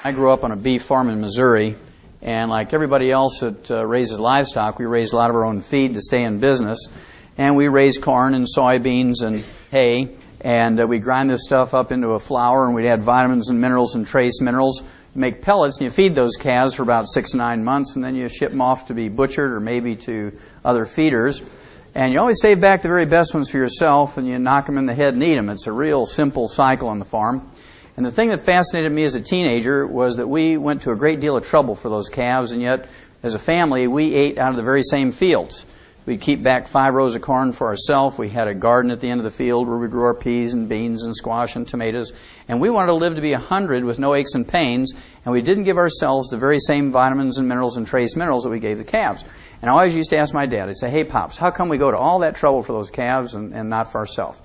I grew up on a beef farm in Missouri, and like everybody else that raises livestock, we raised a lot of our own feed to stay in business. And we raised corn and soybeans and hay, and we grind this stuff up into a flour, and we'd add vitamins and minerals and trace minerals, make pellets, and you feed those calves for about 6 to 9 months, and then you ship them off to be butchered or maybe to other feeders. And you always save back the very best ones for yourself, and you knock them in the head and eat them. It's a real simple cycle on the farm. And the thing that fascinated me as a teenager was that we went to a great deal of trouble for those calves, and yet, as a family, we ate out of the very same fields. We'd keep back 5 rows of corn for ourselves. We had a garden at the end of the field where we grew our peas and beans and squash and tomatoes. And we wanted to live to be 100 with no aches and pains, and we didn't give ourselves the very same vitamins and minerals and trace minerals that we gave the calves. And I always used to ask my dad, I'd say, "Hey, Pops, how come we go to all that trouble for those calves and not for ourselves?"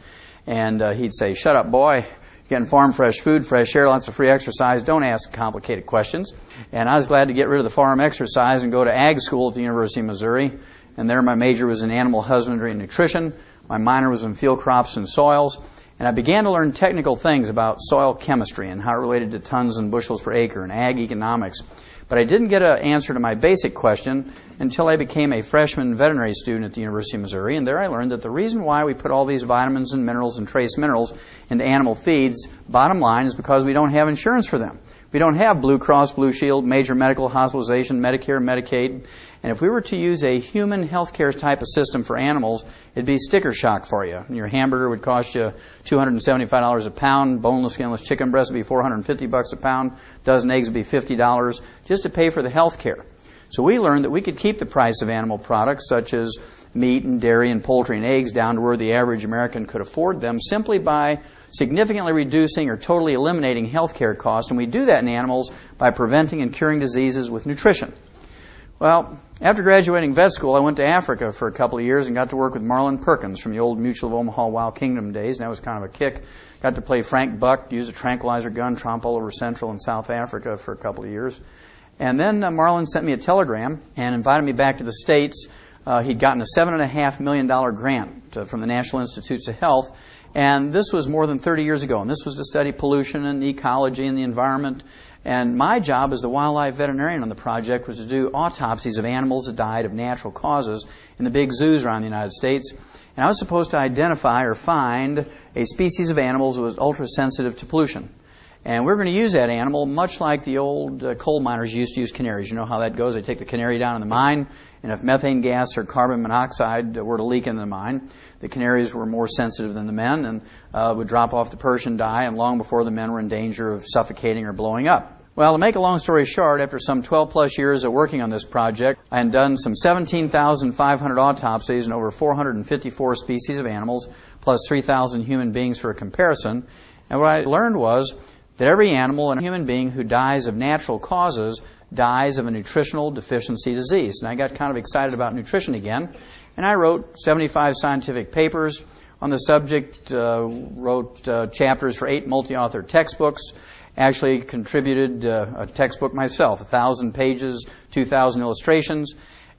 And he'd say, "Shut up, boy. You're getting farm fresh food, fresh air, lots of free exercise. Don't ask complicated questions." And I was glad to get rid of the farm exercise and go to ag school at the University of Missouri. And there my major was in animal husbandry and nutrition. My minor was in field crops and soils. And I began to learn technical things about soil chemistry and how it related to tons and bushels per acre and ag economics. But I didn't get an answer to my basic question until I became a freshman veterinary student at the University of Missouri. And there I learned that the reason why we put all these vitamins and minerals and trace minerals into animal feeds, bottom line, is because we don't have insurance for them. We don't have Blue Cross, Blue Shield, major medical hospitalization, Medicare, Medicaid. And if we were to use a human healthcare type of system for animals, it'd be sticker shock for you. And your hamburger would cost you $275 a pound. Boneless, skinless chicken breast would be $450 a pound. Dozen eggs would be $50 just to pay for the health care. So we learned that we could keep the price of animal products such as meat and dairy and poultry and eggs down to where the average American could afford them simply by significantly reducing or totally eliminating health care costs. And we do that in animals by preventing and curing diseases with nutrition. Well, after graduating vet school, I went to Africa for a couple of years and got to work with Marlin Perkins from the old Mutual of Omaha Wild Kingdom days. And that was kind of a kick. Got to play Frank Buck, use a tranquilizer gun, tromp all over Central and South Africa for a couple of years. And then Marlin sent me a telegram and invited me back to the States. He'd gotten a $7.5 million grant from the National Institutes of Health. And this was more than 30 years ago. And this was to study pollution and ecology and the environment. And my job as the wildlife veterinarian on the project was to do autopsies of animals that died of natural causes in the big zoos around the United States. And I was supposed to identify or find a species of animals that was ultra-sensitive to pollution. And we're going to use that animal much like the old coal miners used to use canaries. You know how that goes. They take the canary down in the mine, and if methane gas or carbon monoxide were to leak in the mine, the canaries were more sensitive than the men and would drop off the perch and die, and long before the men were in danger of suffocating or blowing up. Well, to make a long story short, after some 12-plus years of working on this project, I had done some 17,500 autopsies in over 454 species of animals, plus 3,000 human beings for a comparison. And what I learned was that every animal and human being who dies of natural causes dies of a nutritional deficiency disease. And I got kind of excited about nutrition again, and I wrote 75 scientific papers on the subject, wrote chapters for 8 multi-author textbooks, actually contributed a textbook myself, 1,000 pages, 2,000 illustrations.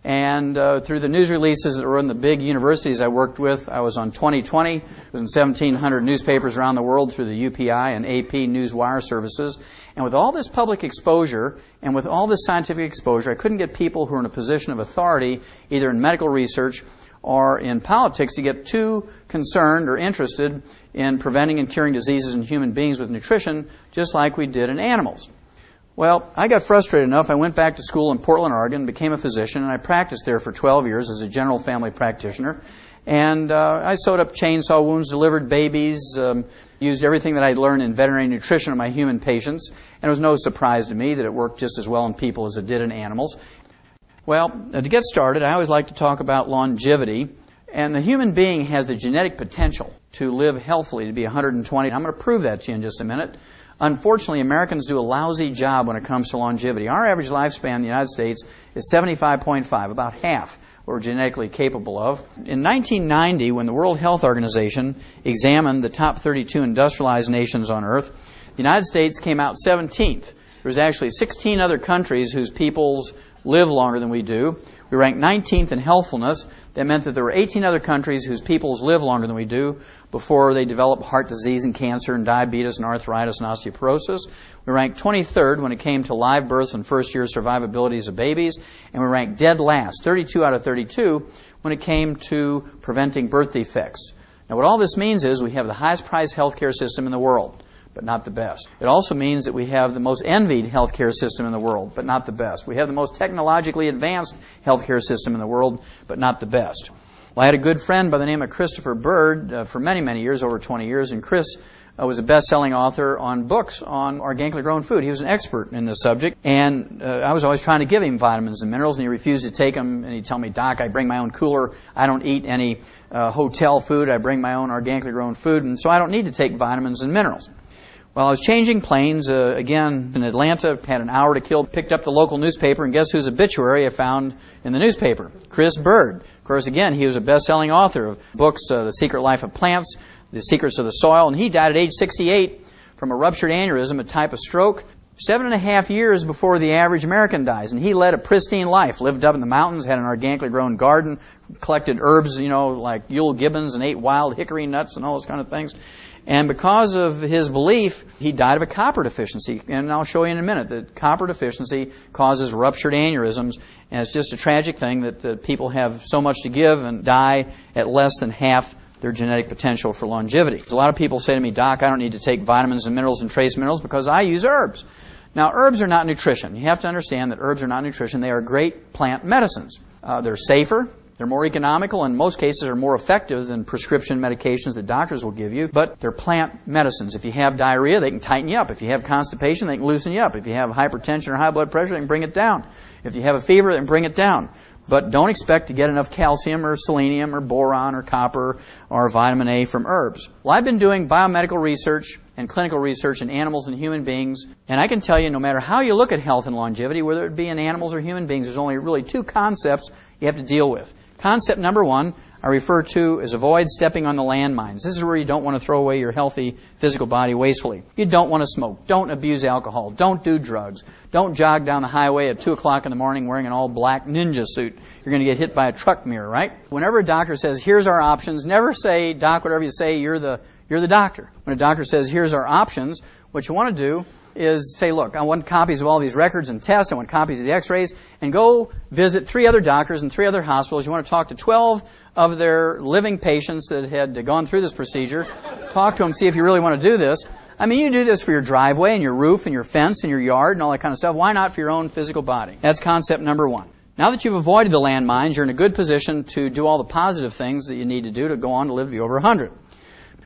And through the news releases that were in the big universities I worked with, I was on 2020. It was in 1,700 newspapers around the world through the UPI and AP Newswire services. And with all this public exposure and with all this scientific exposure, I couldn't get people who are in a position of authority, either in medical research or in politics, to get too concerned or interested in preventing and curing diseases in human beings with nutrition, just like we did in animals. Well, I got frustrated enough. I went back to school in Portland, Oregon, became a physician, and I practiced there for 12 years as a general family practitioner. And I sewed up chainsaw wounds, delivered babies, used everything that I'd learned in veterinary nutrition on my human patients. And it was no surprise to me that it worked just as well in people as it did in animals. Well, to get started, I always like to talk about longevity. And the human being has the genetic potential to live healthily, to be 120. I'm going to prove that to you in just a minute. Unfortunately, Americans do a lousy job when it comes to longevity. Our average lifespan in the United States is 75.5, about half what we're genetically capable of. In 1990, when the World Health Organization examined the top 32 industrialized nations on Earth, the United States came out 17th. There's actually 16 other countries whose peoples live longer than we do. We ranked 19th in healthfulness. That meant that there were 18 other countries whose peoples live longer than we do before they develop heart disease and cancer and diabetes and arthritis and osteoporosis. We ranked 23rd when it came to live births and first-year survivabilities of babies. And we ranked dead last, 32 out of 32, when it came to preventing birth defects. Now, what all this means is we have the highest priced healthcare system in the world, but not the best. It also means that we have the most envied healthcare system in the world, but not the best. We have the most technologically advanced healthcare system in the world, but not the best. Well, I had a good friend by the name of Christopher Bird for many, many years, over 20 years, and Chris was a best-selling author on books on organically grown food. He was an expert in this subject, and I was always trying to give him vitamins and minerals, and he refused to take them, and he'd tell me, Doc, I bring my own cooler. I don't eat any hotel food. I bring my own organically grown food, and so I don't need to take vitamins and minerals. Well, I was changing planes, again, in Atlanta, had an hour to kill, picked up the local newspaper, and guess whose obituary I found in the newspaper? Chris Bird. Of course, again, he was a best-selling author of books, The Secret Life of Plants, The Secrets of the Soil, and he died at age 68 from a ruptured aneurysm, a type of stroke, 7.5 years before the average American dies. And he led a pristine life, lived up in the mountains, had an organically grown garden, collected herbs, like Yule gibbons, and ate wild hickory nuts and all those kind of things. And because of his belief, he died of a copper deficiency. And I'll show you in a minute that copper deficiency causes ruptured aneurysms. And it's just a tragic thing that people have so much to give and die at less than half their genetic potential for longevity. A lot of people say to me, Doc, I don't need to take vitamins and minerals and trace minerals because I use herbs. Now, herbs are not nutrition. You have to understand that herbs are not nutrition. They are great plant medicines. They're safer. They're more economical, and in most cases are more effective than prescription medications that doctors will give you, but they're plant medicines. If you have diarrhea, they can tighten you up. If you have constipation, they can loosen you up. If you have hypertension or high blood pressure, they can bring it down. If you have a fever, they can bring it down. But don't expect to get enough calcium or selenium or boron or copper or vitamin A from herbs. Well, I've been doing biomedical research and clinical research in animals and human beings, and I can tell you no matter how you look at health and longevity, whether it be in animals or human beings, there's only really two concepts you have to deal with. Concept number one I refer to as avoid stepping on the landmines. This is where you don't want to throw away your healthy physical body wastefully. You don't want to smoke. Don't abuse alcohol. Don't do drugs. Don't jog down the highway at 2 o'clock in the morning wearing an all-black ninja suit. You're going to get hit by a truck mirror, right? Whenever a doctor says, here's our options, never say, Doc, whatever you say, you're the doctor. When a doctor says, here's our options, what you want to do is say, look, I want copies of all these records and tests, I want copies of the x-rays, and go visit 3 other doctors and 3 other hospitals. You want to talk to 12 of their living patients that had gone through this procedure. Talk to them, see if you really want to do this. I mean, you do this for your driveway and your roof and your fence and your yard and all that kind of stuff. Why not for your own physical body? That's concept number one. Now that you've avoided the landmines, you're in a good position to do all the positive things that you need to do to go on to live to be over 100.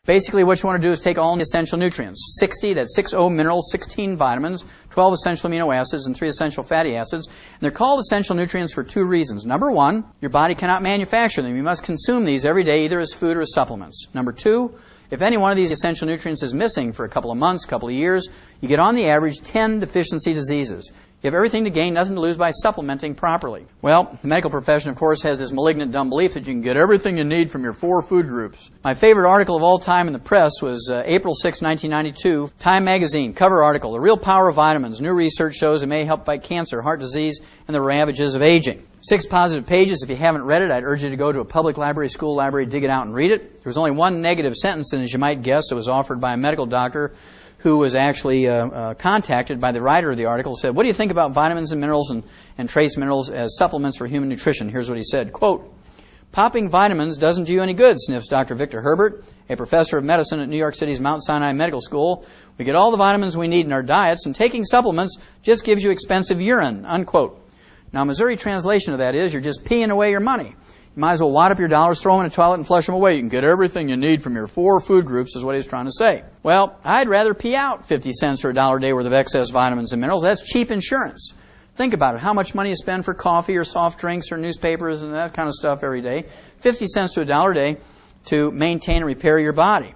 Basically, what you want to do is take all the essential nutrients. 60, that's 60 minerals, 16 vitamins, 12 essential amino acids, and 3 essential fatty acids. And they're called essential nutrients for 2 reasons. Number 1, your body cannot manufacture them. You must consume these every day, either as food or as supplements. Number 2, if any one of these essential nutrients is missing for a couple of months, a couple of years, you get on the average 10 deficiency diseases. You have everything to gain, nothing to lose by supplementing properly. Well, the medical profession, of course, has this malignant dumb belief that you can get everything you need from your 4 food groups. My favorite article of all time in the press was April 6, 1992, Time magazine, cover article, The Real Power of Vitamins. New research shows it may help fight cancer, heart disease, and the ravages of aging. 6 positive pages. If you haven't read it, I'd urge you to go to a public library, school library, dig it out and read it. There was only one negative sentence, and as you might guess, it was offered by a medical doctor who was actually contacted by the writer of the article, said, what do you think about vitamins and minerals and trace minerals as supplements for human nutrition? Here's what he said, quote, popping vitamins doesn't do you any good, sniffs Dr. Victor Herbert, a professor of medicine at New York City's Mount Sinai Medical School. We get all the vitamins we need in our diets, and taking supplements just gives you expensive urine, unquote. Now, Missouri translation of that is, you're just peeing away your money. You might as well wad up your dollars, throw them in a toilet, and flush them away. You can get everything you need from your 4 food groups, is what he's trying to say. Well, I'd rather pee out 50 cents or $1 a day worth of excess vitamins and minerals. That's cheap insurance. Think about it. How much money you spend for coffee or soft drinks or newspapers and that kind of stuff every day. 50 cents to $1 a day to maintain and repair your body.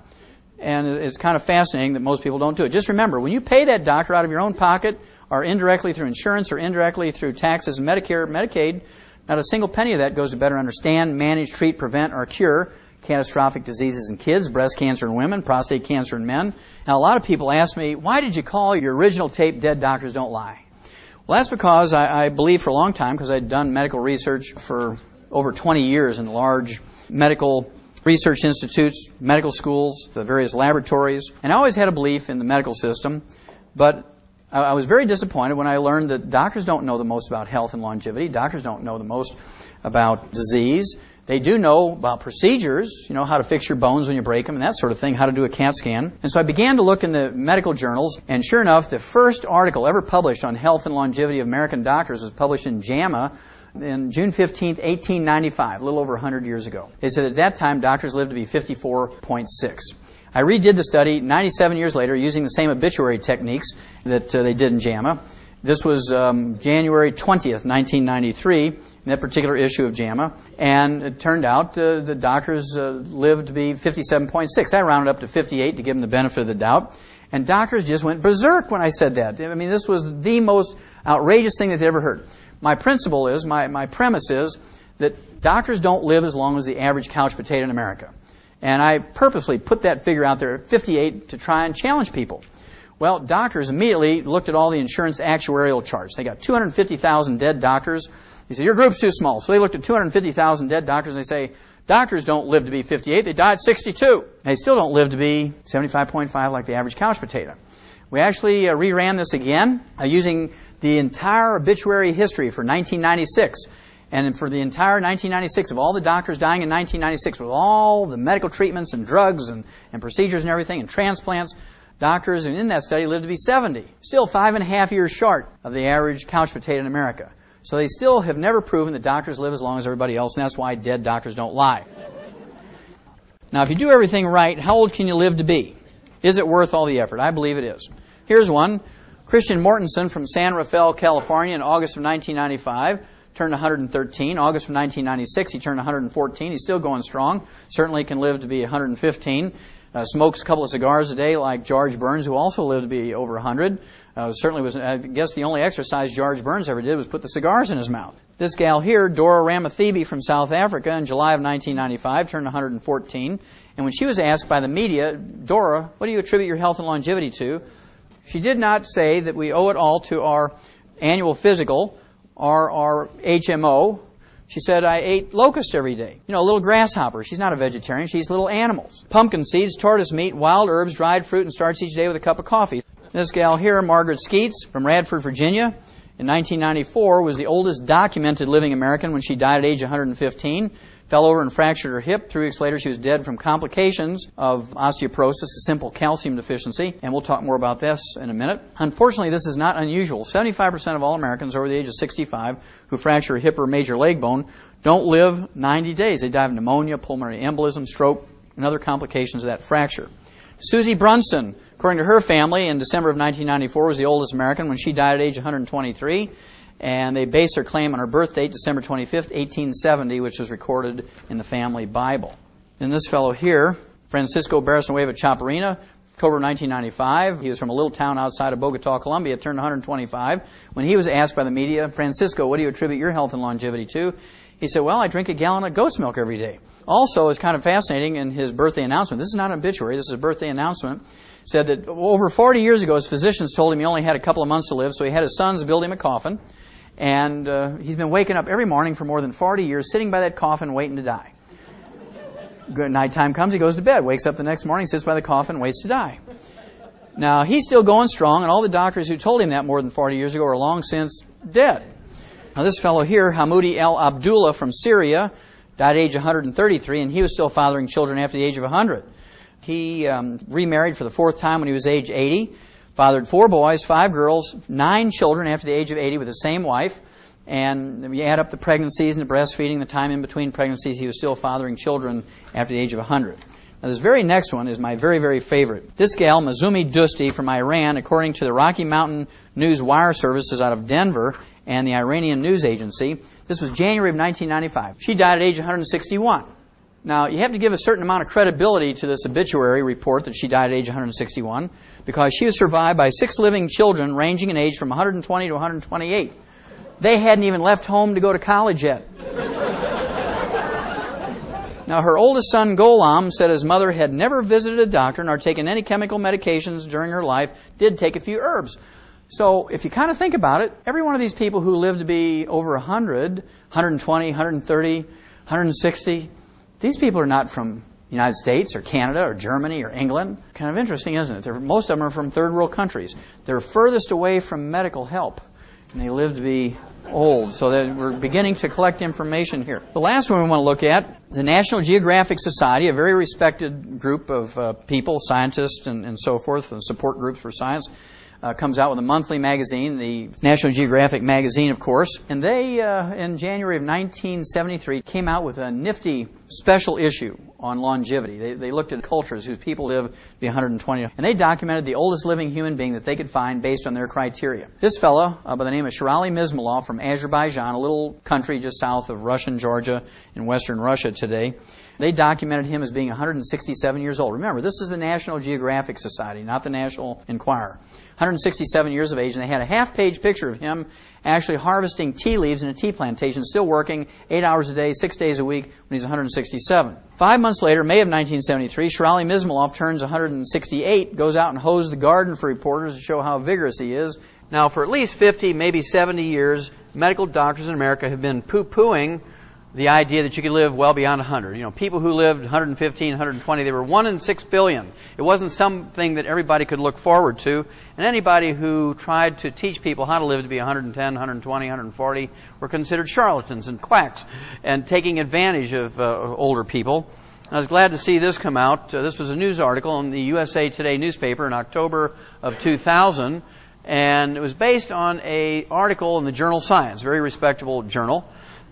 And it's kind of fascinating that most people don't do it. Just remember, when you pay that doctor out of your own pocket, or indirectly through insurance, or indirectly through taxes and Medicare, Medicaid, not a single penny of that goes to better understand, manage, treat, prevent, or cure catastrophic diseases in kids, breast cancer in women, prostate cancer in men. Now, a lot of people ask me, why did you call your original tape Dead Doctors Don't Lie? Well, that's because I believed for a long time, because I'd done medical research for over 20 years in large medical research institutes, medical schools, the various laboratories, and I always had a belief in the medical system, but I was very disappointed when I learned that doctors don't know the most about health and longevity. Doctors don't know the most about disease. They do know about procedures, how to fix your bones when you break them and that sort of thing, how to do a CAT scan. And so I began to look in the medical journals, and sure enough, the first article ever published on health and longevity of American doctors was published in JAMA in June 15, 1895, a little over 100 years ago. They said at that time doctors lived to be 54.6. I redid the study 97 years later using the same obituary techniques that they did in JAMA. This was January 20th, 1993, in that particular issue of JAMA. And it turned out the doctors lived to be 57.6. I rounded up to 58 to give them the benefit of the doubt. And doctors just went berserk when I said that. I mean, this was the most outrageous thing that they'd ever heard. My principle is, my premise is, that doctors don't live as long as the average couch potato in America. And I purposely put that figure out there at 58 to try and challenge people. Well, doctors immediately looked at all the insurance actuarial charts. They got 250,000 dead doctors. They said, your group's too small. So they looked at 250,000 dead doctors and they say, doctors don't live to be 58, they die at 62. They still don't live to be 75.5 like the average couch potato. We actually reran this again using the entire obituary history for 1996. And for the entire 1996, of all the doctors dying in 1996, with all the medical treatments and drugs and procedures and everything and transplants, doctors in that study lived to be 70. Still 5.5 years short of the average couch potato in America. So they still have never proven that doctors live as long as everybody else, and that's why dead doctors don't lie. Now, if you do everything right, how old can you live to be? Is it worth all the effort? I believe it is. Here's one. Christian Mortensen from San Rafael, California in August of 1995. Turned 113. August of 1996, he turned 114. He's still going strong. Certainly can live to be 115. Smokes a couple of cigars a day like George Burns, who also lived to be over 100. Certainly was, I guess the only exercise George Burns ever did was put the cigars in his mouth. This gal here, Dora Ramathebe from South Africa in July of 1995, turned 114. And when she was asked by the media, Dora, what do you attribute your health and longevity to? She did not say that we owe it all to our annual physical, our HMO. She said, I ate locust every day. Little grasshoppers. She's not a vegetarian. She eats little animals. Pumpkin seeds, tortoise meat, wild herbs, dried fruit, and starts each day with a cup of coffee. This gal here, Margaret Skeets from Radford, Virginia, in 1994, was the oldest documented living American when she died at age 115. Fell over and fractured her hip. 3 weeks later, she was dead from complications of osteoporosis, a simple calcium deficiency. And we'll talk more about this in a minute. Unfortunately, this is not unusual. 75% of all Americans over the age of 65 who fracture a hip or major leg bone don't live 90 days. They die of pneumonia, pulmonary embolism, stroke, and other complications of that fracture. Susie Brunson, according to her family, in December of 1994, was the oldest American when she died at age 123. And they based their claim on her birth date, December 25th, 1870, which was recorded in the family Bible. Then this fellow here, Francisco Barrasanueva Chaparina, October 1995. He was from a little town outside of Bogota, Colombia, turned 125. When he was asked by the media, Francisco, what do you attribute your health and longevity to? He said, well, I drink a gallon of goat's milk every day. Also, it's kind of fascinating in his birthday announcement. This is not an obituary, this is a birthday announcement. Said that over 40 years ago, his physicians told him he only had a couple of months to live, so he had his sons build him a coffin. And he's been waking up every morning for more than 40 years, sitting by that coffin waiting to die. Good nighttime comes, he goes to bed, wakes up the next morning, sits by the coffin, waits to die. Now, he's still going strong, and all the doctors who told him that more than 40 years ago are long since dead. Now, this fellow here, Hamoudi El Abdullah from Syria, died at age 133, and he was still fathering children after the age of 100. He remarried for the 4th time when he was age 80. Fathered 4 boys, 5 girls, 9 children after the age of 80 with the same wife. And if you add up the pregnancies and the breastfeeding, the time in between pregnancies, he was still fathering children after the age of 100. Now, this very next one is my very, very favorite. This gal, Mazumi Dusti from Iran, according to the Rocky Mountain News Wire Services out of Denver and the Iranian News Agency, this was January of 1995. She died at age 161. Now, you have to give a certain amount of credibility to this obituary report that she died at age 161 because she was survived by 6 living children ranging in age from 120 to 128. They hadn't even left home to go to college yet. Now, her oldest son, Gholam, said his mother had never visited a doctor nor taken any chemical medications during her life, did take a few herbs. So if you kind of think about it, every one of these people who live to be over 100, 120, 130, 160, these people are not from the United States or Canada or Germany or England. Kind of interesting, isn't it? Most of them are from third world countries. They're furthest away from medical help, and they live to be old. So that we're beginning to collect information here. The last one we want to look at, the National Geographic Society, a very respected group of people, scientists and so forth, and support groups for science, comes out with a monthly magazine, the National Geographic magazine, of course. And they, in January of 1973, came out with a nifty special issue on longevity. They looked at cultures whose people live to be 120, and they documented the oldest living human being that they could find based on their criteria. This fellow, by the name of Sherali Mizmulov from Azerbaijan, a little country just south of Russian Georgia in western Russia today, they documented him as being 167 years old. Remember, this is the National Geographic Society, not the National Enquirer. 167 years of age, and they had a half-page picture of him actually harvesting tea leaves in a tea plantation, still working 8 hours a day, 6 days a week when he's 167. 5 months later, May of 1973, Sherali Mizmulov turns 168, goes out and hoes the garden for reporters to show how vigorous he is. Now, for at least 50, maybe 70 years, medical doctors in America have been poo-pooing the idea that you could live well beyond 100. You know, people who lived 115, 120, they were 1 in 6 billion. It wasn't something that everybody could look forward to. And anybody who tried to teach people how to live to be 110, 120, 140 were considered charlatans and quacks and taking advantage of older people. I was glad to see this come out. This was a news article in the USA Today newspaper in October of 2000. And it was based on an article in the journal Science, a very respectable journal.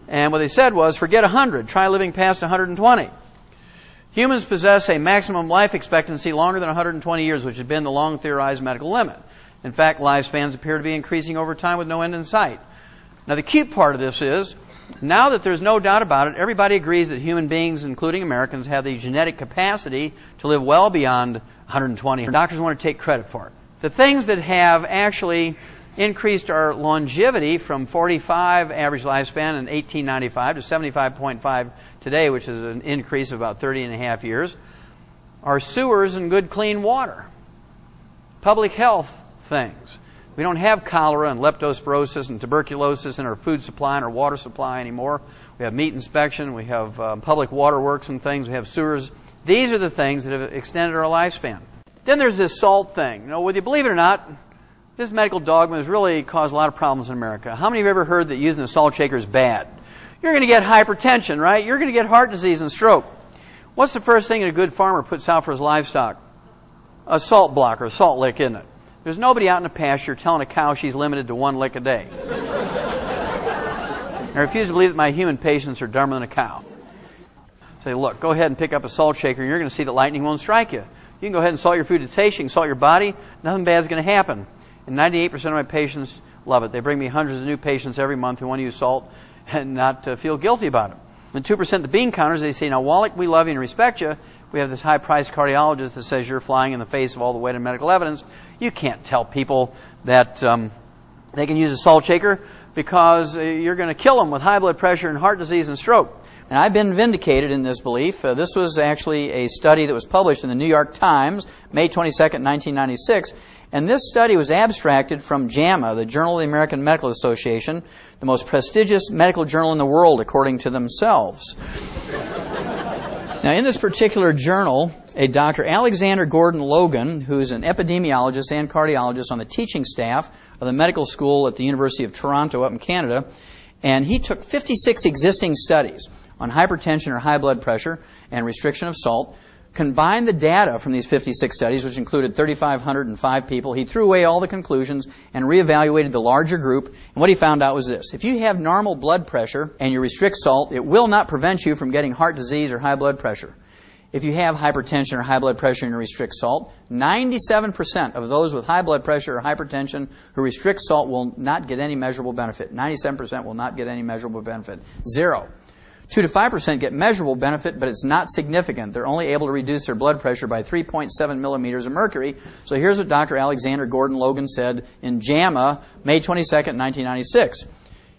And what they said was, forget 100, try living past 120. Humans possess a maximum life expectancy longer than 120 years, which has been the long theorized medical limit. In fact, lifespans appear to be increasing over time with no end in sight. Now, the cute part of this is, now that there's no doubt about it, everybody agrees that human beings, including Americans, have the genetic capacity to live well beyond 120. Doctors want to take credit for it. The things that have actually increased our longevity from 45 average lifespan in 1895 to 75.5 today, which is an increase of about 30 and a half years, are sewers and good clean water. Public health things. We don't have cholera and leptospirosis and tuberculosis in our food supply and our water supply anymore. We have meat inspection, we have public waterworks and things, we have sewers. These are the things that have extended our lifespan. Then there's this salt thing. You know, whether you believe it or not, this medical dogma has really caused a lot of problems in America. How many of you have ever heard that using a salt shaker is bad? You're going to get hypertension, right? You're going to get heart disease and stroke. What's the first thing a good farmer puts out for his livestock? A salt block or a salt lick, isn't it? There's nobody out in the pasture telling a cow she's limited to 1 lick a day. I refuse to believe that my human patients are dumber than a cow. Say, look, go ahead and pick up a salt shaker and you're going to see that lightning won't strike you. You can go ahead and salt your food to taste, you can salt your body, nothing bad is going to happen. And 98% of my patients love it. They bring me hundreds of new patients every month who want to use salt and not feel guilty about it. And 2% of the bean counters, they say, now, Wallach, we love you and respect you. We have this high-priced cardiologist that says you're flying in the face of all the weight of medical evidence. You can't tell people that they can use a salt shaker because you're going to kill them with high blood pressure and heart disease and stroke. And I've been vindicated in this belief. This was actually a study that was published in the New York Times, May 22nd, 1996. And this study was abstracted from JAMA, the Journal of the American Medical Association, the most prestigious medical journal in the world, according to themselves. Now, in this particular journal, a Dr. Alexander Gordon Logan, who's an epidemiologist and cardiologist on the teaching staff of the medical school at the University of Toronto up in Canada, and he took 56 existing studies on hypertension or high blood pressure and restriction of salt, combined the data from these 56 studies, which included 3,505 people. He threw away all the conclusions and reevaluated the larger group. And what he found out was this. If you have normal blood pressure and you restrict salt, it will not prevent you from getting heart disease or high blood pressure. If you have hypertension or high blood pressure and you restrict salt, 97% of those with high blood pressure or hypertension who restrict salt will not get any measurable benefit. 97% will not get any measurable benefit. 0. 2 to 5% get measurable benefit, but it's not significant. They're only able to reduce their blood pressure by 3.7 millimeters of mercury. So here's what Dr. Alexander Gordon Logan said in JAMA, May 22nd, 1996.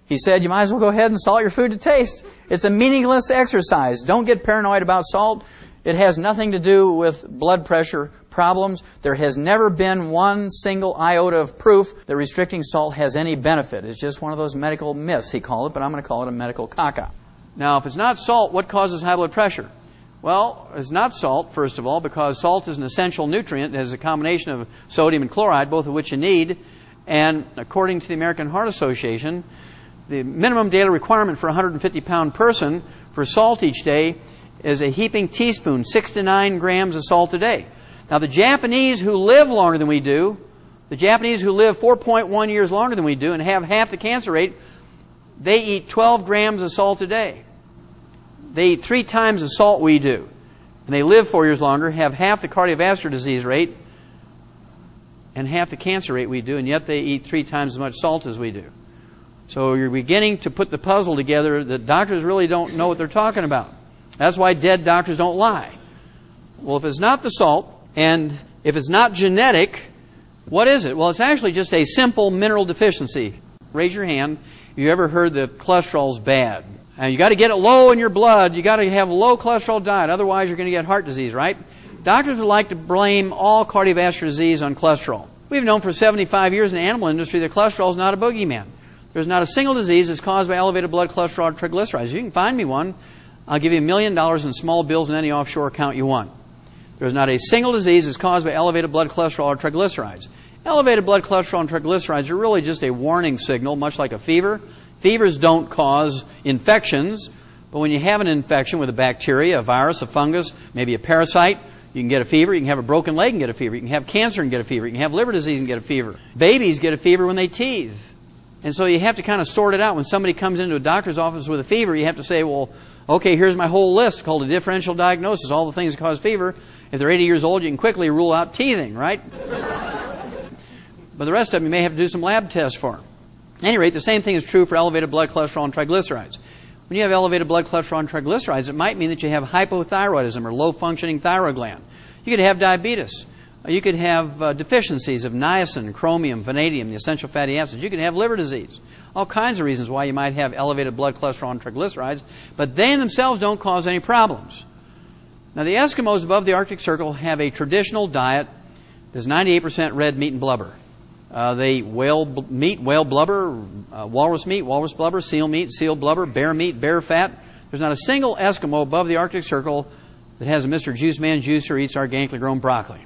He said, you might as well go ahead and salt your food to taste. It's a meaningless exercise. Don't get paranoid about salt. It has nothing to do with blood pressure problems. There has never been one single iota of proof that restricting salt has any benefit. It's just one of those medical myths, he called it, but I'm going to call it a medical caca. Now, if it's not salt, what causes high blood pressure? Well, it's not salt, first of all, because salt is an essential nutrient. It has a combination of sodium and chloride, both of which you need. And according to the American Heart Association, the minimum daily requirement for a 150-pound person for salt each day is a heaping teaspoon, 6 to 9 grams of salt a day. Now, the Japanese who live longer than we do, the Japanese who live 4.1 years longer than we do and have half the cancer rate, they eat 12 grams of salt a day. They eat 3 times the salt we do. And they live 4 years longer, have half the cardiovascular disease rate, and half the cancer rate we do, and yet they eat 3 times as much salt as we do. So you're beginning to put the puzzle together that doctors really don't know what they're talking about. That's why dead doctors don't lie. Well, if it's not the salt, and if it's not genetic, what is it? Well, it's actually just a simple mineral deficiency. Raise your hand if you ever heard that cholesterol's bad. And you got to get it low in your blood. You got to have a low cholesterol diet. Otherwise, you're going to get heart disease, right? Doctors would like to blame all cardiovascular disease on cholesterol. We've known for 75 years in the animal industry that cholesterol is not a boogeyman. There's not a single disease that's caused by elevated blood cholesterol or triglycerides. If you can find me one, I'll give you $1 million in small bills in any offshore account you want. There's not a single disease that's caused by elevated blood cholesterol or triglycerides. Elevated blood cholesterol and triglycerides are really just a warning signal, much like a fever. Fevers don't cause infections, but when you have an infection with a bacteria, a virus, a fungus, maybe a parasite, you can get a fever. You can have a broken leg and get a fever. You can have cancer and get a fever. You can have liver disease and get a fever. Babies get a fever when they teethe. And so you have to kind of sort it out. When somebody comes into a doctor's office with a fever, you have to say, well, okay, here's my whole list called a differential diagnosis, all the things that cause fever. If they're 80 years old, you can quickly rule out teething, right? But the rest of them, you may have to do some lab tests for them. At any rate, the same thing is true for elevated blood cholesterol and triglycerides. When you have elevated blood cholesterol and triglycerides, it might mean that you have hypothyroidism or low-functioning thyroid gland. You could have diabetes. You could have deficiencies of niacin, chromium, vanadium, the essential fatty acids. You could have liver disease. All kinds of reasons why you might have elevated blood cholesterol and triglycerides, but they in themselves don't cause any problems. Now, the Eskimos above the Arctic Circle have a traditional diet that's 98% red meat and blubber. They eat whale meat, whale blubber, walrus meat, walrus blubber, seal meat, seal blubber, bear meat, bear fat. There's not a single Eskimo above the Arctic Circle that has a Mr. Juice Man juice or eats organically grown broccoli.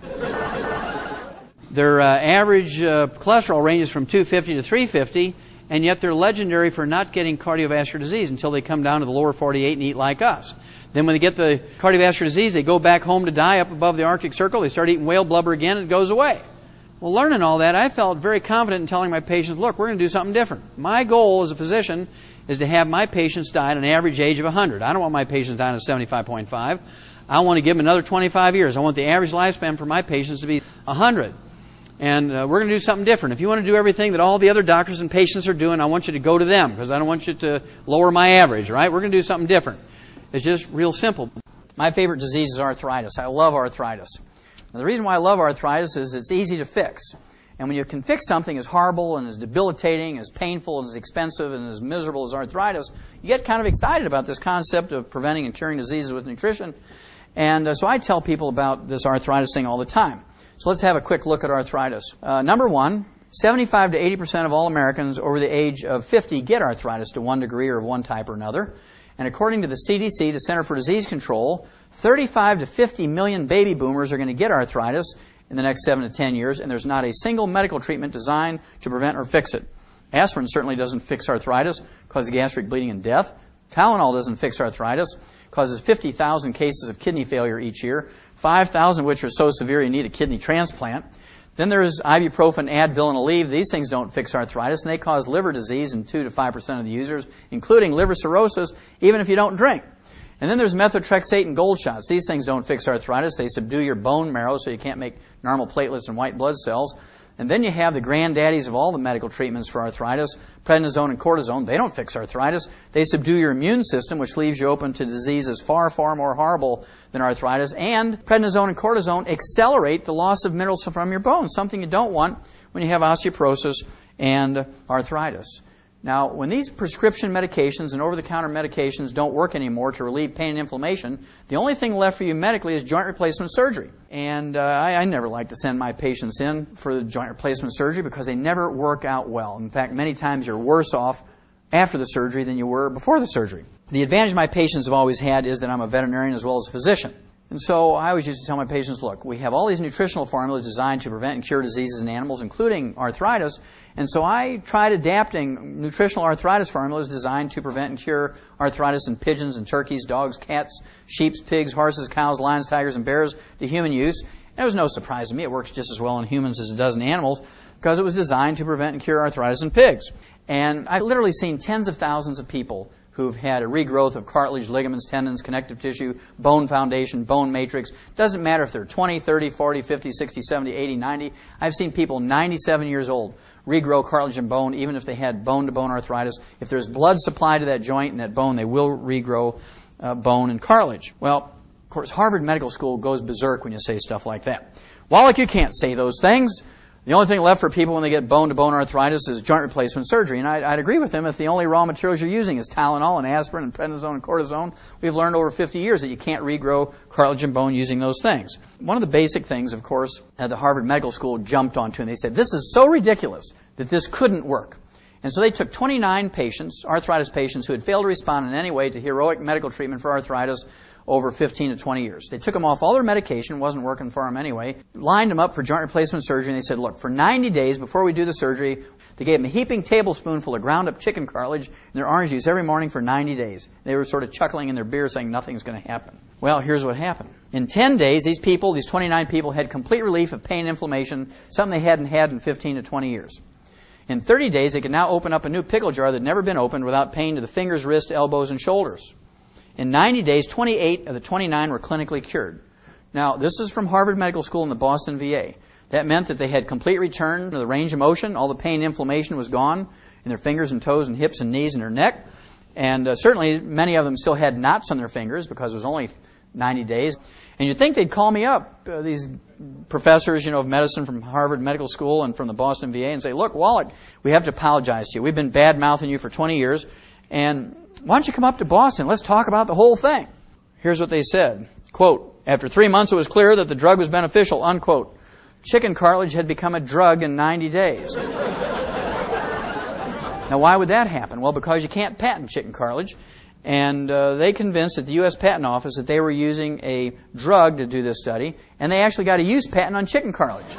Their average cholesterol ranges from 250 to 350, and yet they're legendary for not getting cardiovascular disease until they come down to the lower 48 and eat like us. Then when they get the cardiovascular disease, they go back home to die up above the Arctic Circle. They start eating whale blubber again, and it goes away. Well, learning all that, I felt very confident in telling my patients, look, we're going to do something different. My goal as a physician is to have my patients die at an average age of 100. I don't want my patients dying at 75.5. I want to give them another 25 years. I want the average lifespan for my patients to be 100. And we're going to do something different. If you want to do everything that all the other doctors and patients are doing, I want you to go to them because I don't want you to lower my average, right? We're going to do something different. It's just real simple. My favorite disease is arthritis. I love arthritis. Now, the reason why I love arthritis is it's easy to fix. And when you can fix something as horrible and as debilitating, as painful and as expensive and as miserable as arthritis, you get kind of excited about this concept of preventing and curing diseases with nutrition. And so I tell people about this arthritis thing all the time. So let's have a quick look at arthritis. Number one, 75 to 80% of all Americans over the age of 50 get arthritis to one degree or of one type or another. And according to the CDC, the Center for Disease Control, 35 to 50 million baby boomers are going to get arthritis in the next 7 to 10 years, and there's not a single medical treatment designed to prevent or fix it. Aspirin certainly doesn't fix arthritis, causes gastric bleeding and death. Tylenol doesn't fix arthritis, causes 50,000 cases of kidney failure each year, 5,000 of which are so severe you need a kidney transplant. Then there's ibuprofen, Advil, and Aleve. These things don't fix arthritis, and they cause liver disease in 2 to 5% of the users, including liver cirrhosis, even if you don't drink. And then there's methotrexate and gold shots. These things don't fix arthritis. They subdue your bone marrow so you can't make normal platelets and white blood cells. And then you have the granddaddies of all the medical treatments for arthritis, prednisone and cortisone. They don't fix arthritis. They subdue your immune system, which leaves you open to diseases far, far more horrible than arthritis. And prednisone and cortisone accelerate the loss of minerals from your bones, something you don't want when you have osteoporosis and arthritis. Now, when these prescription medications and over-the-counter medications don't work anymore to relieve pain and inflammation, the only thing left for you medically is joint replacement surgery. And I never like to send my patients in for the joint replacement surgery because they never work out well. In fact, many times you're worse off after the surgery than you were before the surgery. The advantage my patients have always had is that I'm a veterinarian as well as a physician. And so I always used to tell my patients, look, we have all these nutritional formulas designed to prevent and cure diseases in animals, including arthritis. And so I tried adapting nutritional arthritis formulas designed to prevent and cure arthritis in pigeons and turkeys, dogs, cats, sheep, pigs, horses, cows, lions, tigers, and bears to human use. And it was no surprise to me. It works just as well in humans as it does in animals because it was designed to prevent and cure arthritis in pigs. And I've literally seen tens of thousands of people who've had a regrowth of cartilage, ligaments, tendons, connective tissue, bone foundation, bone matrix. Doesn't matter if they're 20, 30, 40, 50, 60, 70, 80, 90. I've seen people 97 years old regrow cartilage and bone even if they had bone-to-bone arthritis. If there's blood supply to that joint and that bone, they will regrow bone and cartilage. Well, of course, Harvard Medical School goes berserk when you say stuff like that. Wallach, you can't say those things. The only thing left for people when they get bone-to-bone arthritis is joint replacement surgery. And I'd agree with him if the only raw materials you're using is Tylenol and aspirin and prednisone and cortisone. We've learned over 50 years that you can't regrow cartilage and bone using those things. One of the basic things, of course, that the Harvard Medical School jumped onto, and they said, this is so ridiculous that this couldn't work. And so they took 29 patients, arthritis patients, who had failed to respond in any way to heroic medical treatment for arthritis over 15 to 20 years. They took them off all their medication, wasn't working for them anyway, lined them up for joint replacement surgery, and they said, look, for 90 days before we do the surgery, they gave them a heaping tablespoonful of ground up chicken cartilage in their orange juice every morning for 90 days. They were sort of chuckling in their beer saying nothing's going to happen. Well, here's what happened. In 10 days, these 29 people had complete relief of pain and inflammation, something they hadn't had in 15 to 20 years. In 30 days, they could now open up a new pickle jar that had never been opened without pain to the fingers, wrists, elbows, and shoulders. In 90 days, 28 of the 29 were clinically cured. Now, this is from Harvard Medical School in the Boston VA. That meant that they had complete return to the range of motion. All the pain and inflammation was gone in their fingers and toes and hips and knees and their neck. And certainly, many of them still had knots on their fingers because it was only 90 days. And you'd think they'd call me up, these professors, of medicine from Harvard Medical School and from the Boston VA, and say, look, Wallach, we have to apologize to you. We've been bad-mouthing you for 20 years, and why don't you come up to Boston? Let's talk about the whole thing. Here's what they said. Quote, after 3 months, it was clear that the drug was beneficial, unquote. Chicken cartilage had become a drug in 90 days. Now, why would that happen? Well, because you can't patent chicken cartilage. And they convinced at the U.S. Patent Office that they were using a drug to do this study, and they actually got a use patent on chicken cartilage.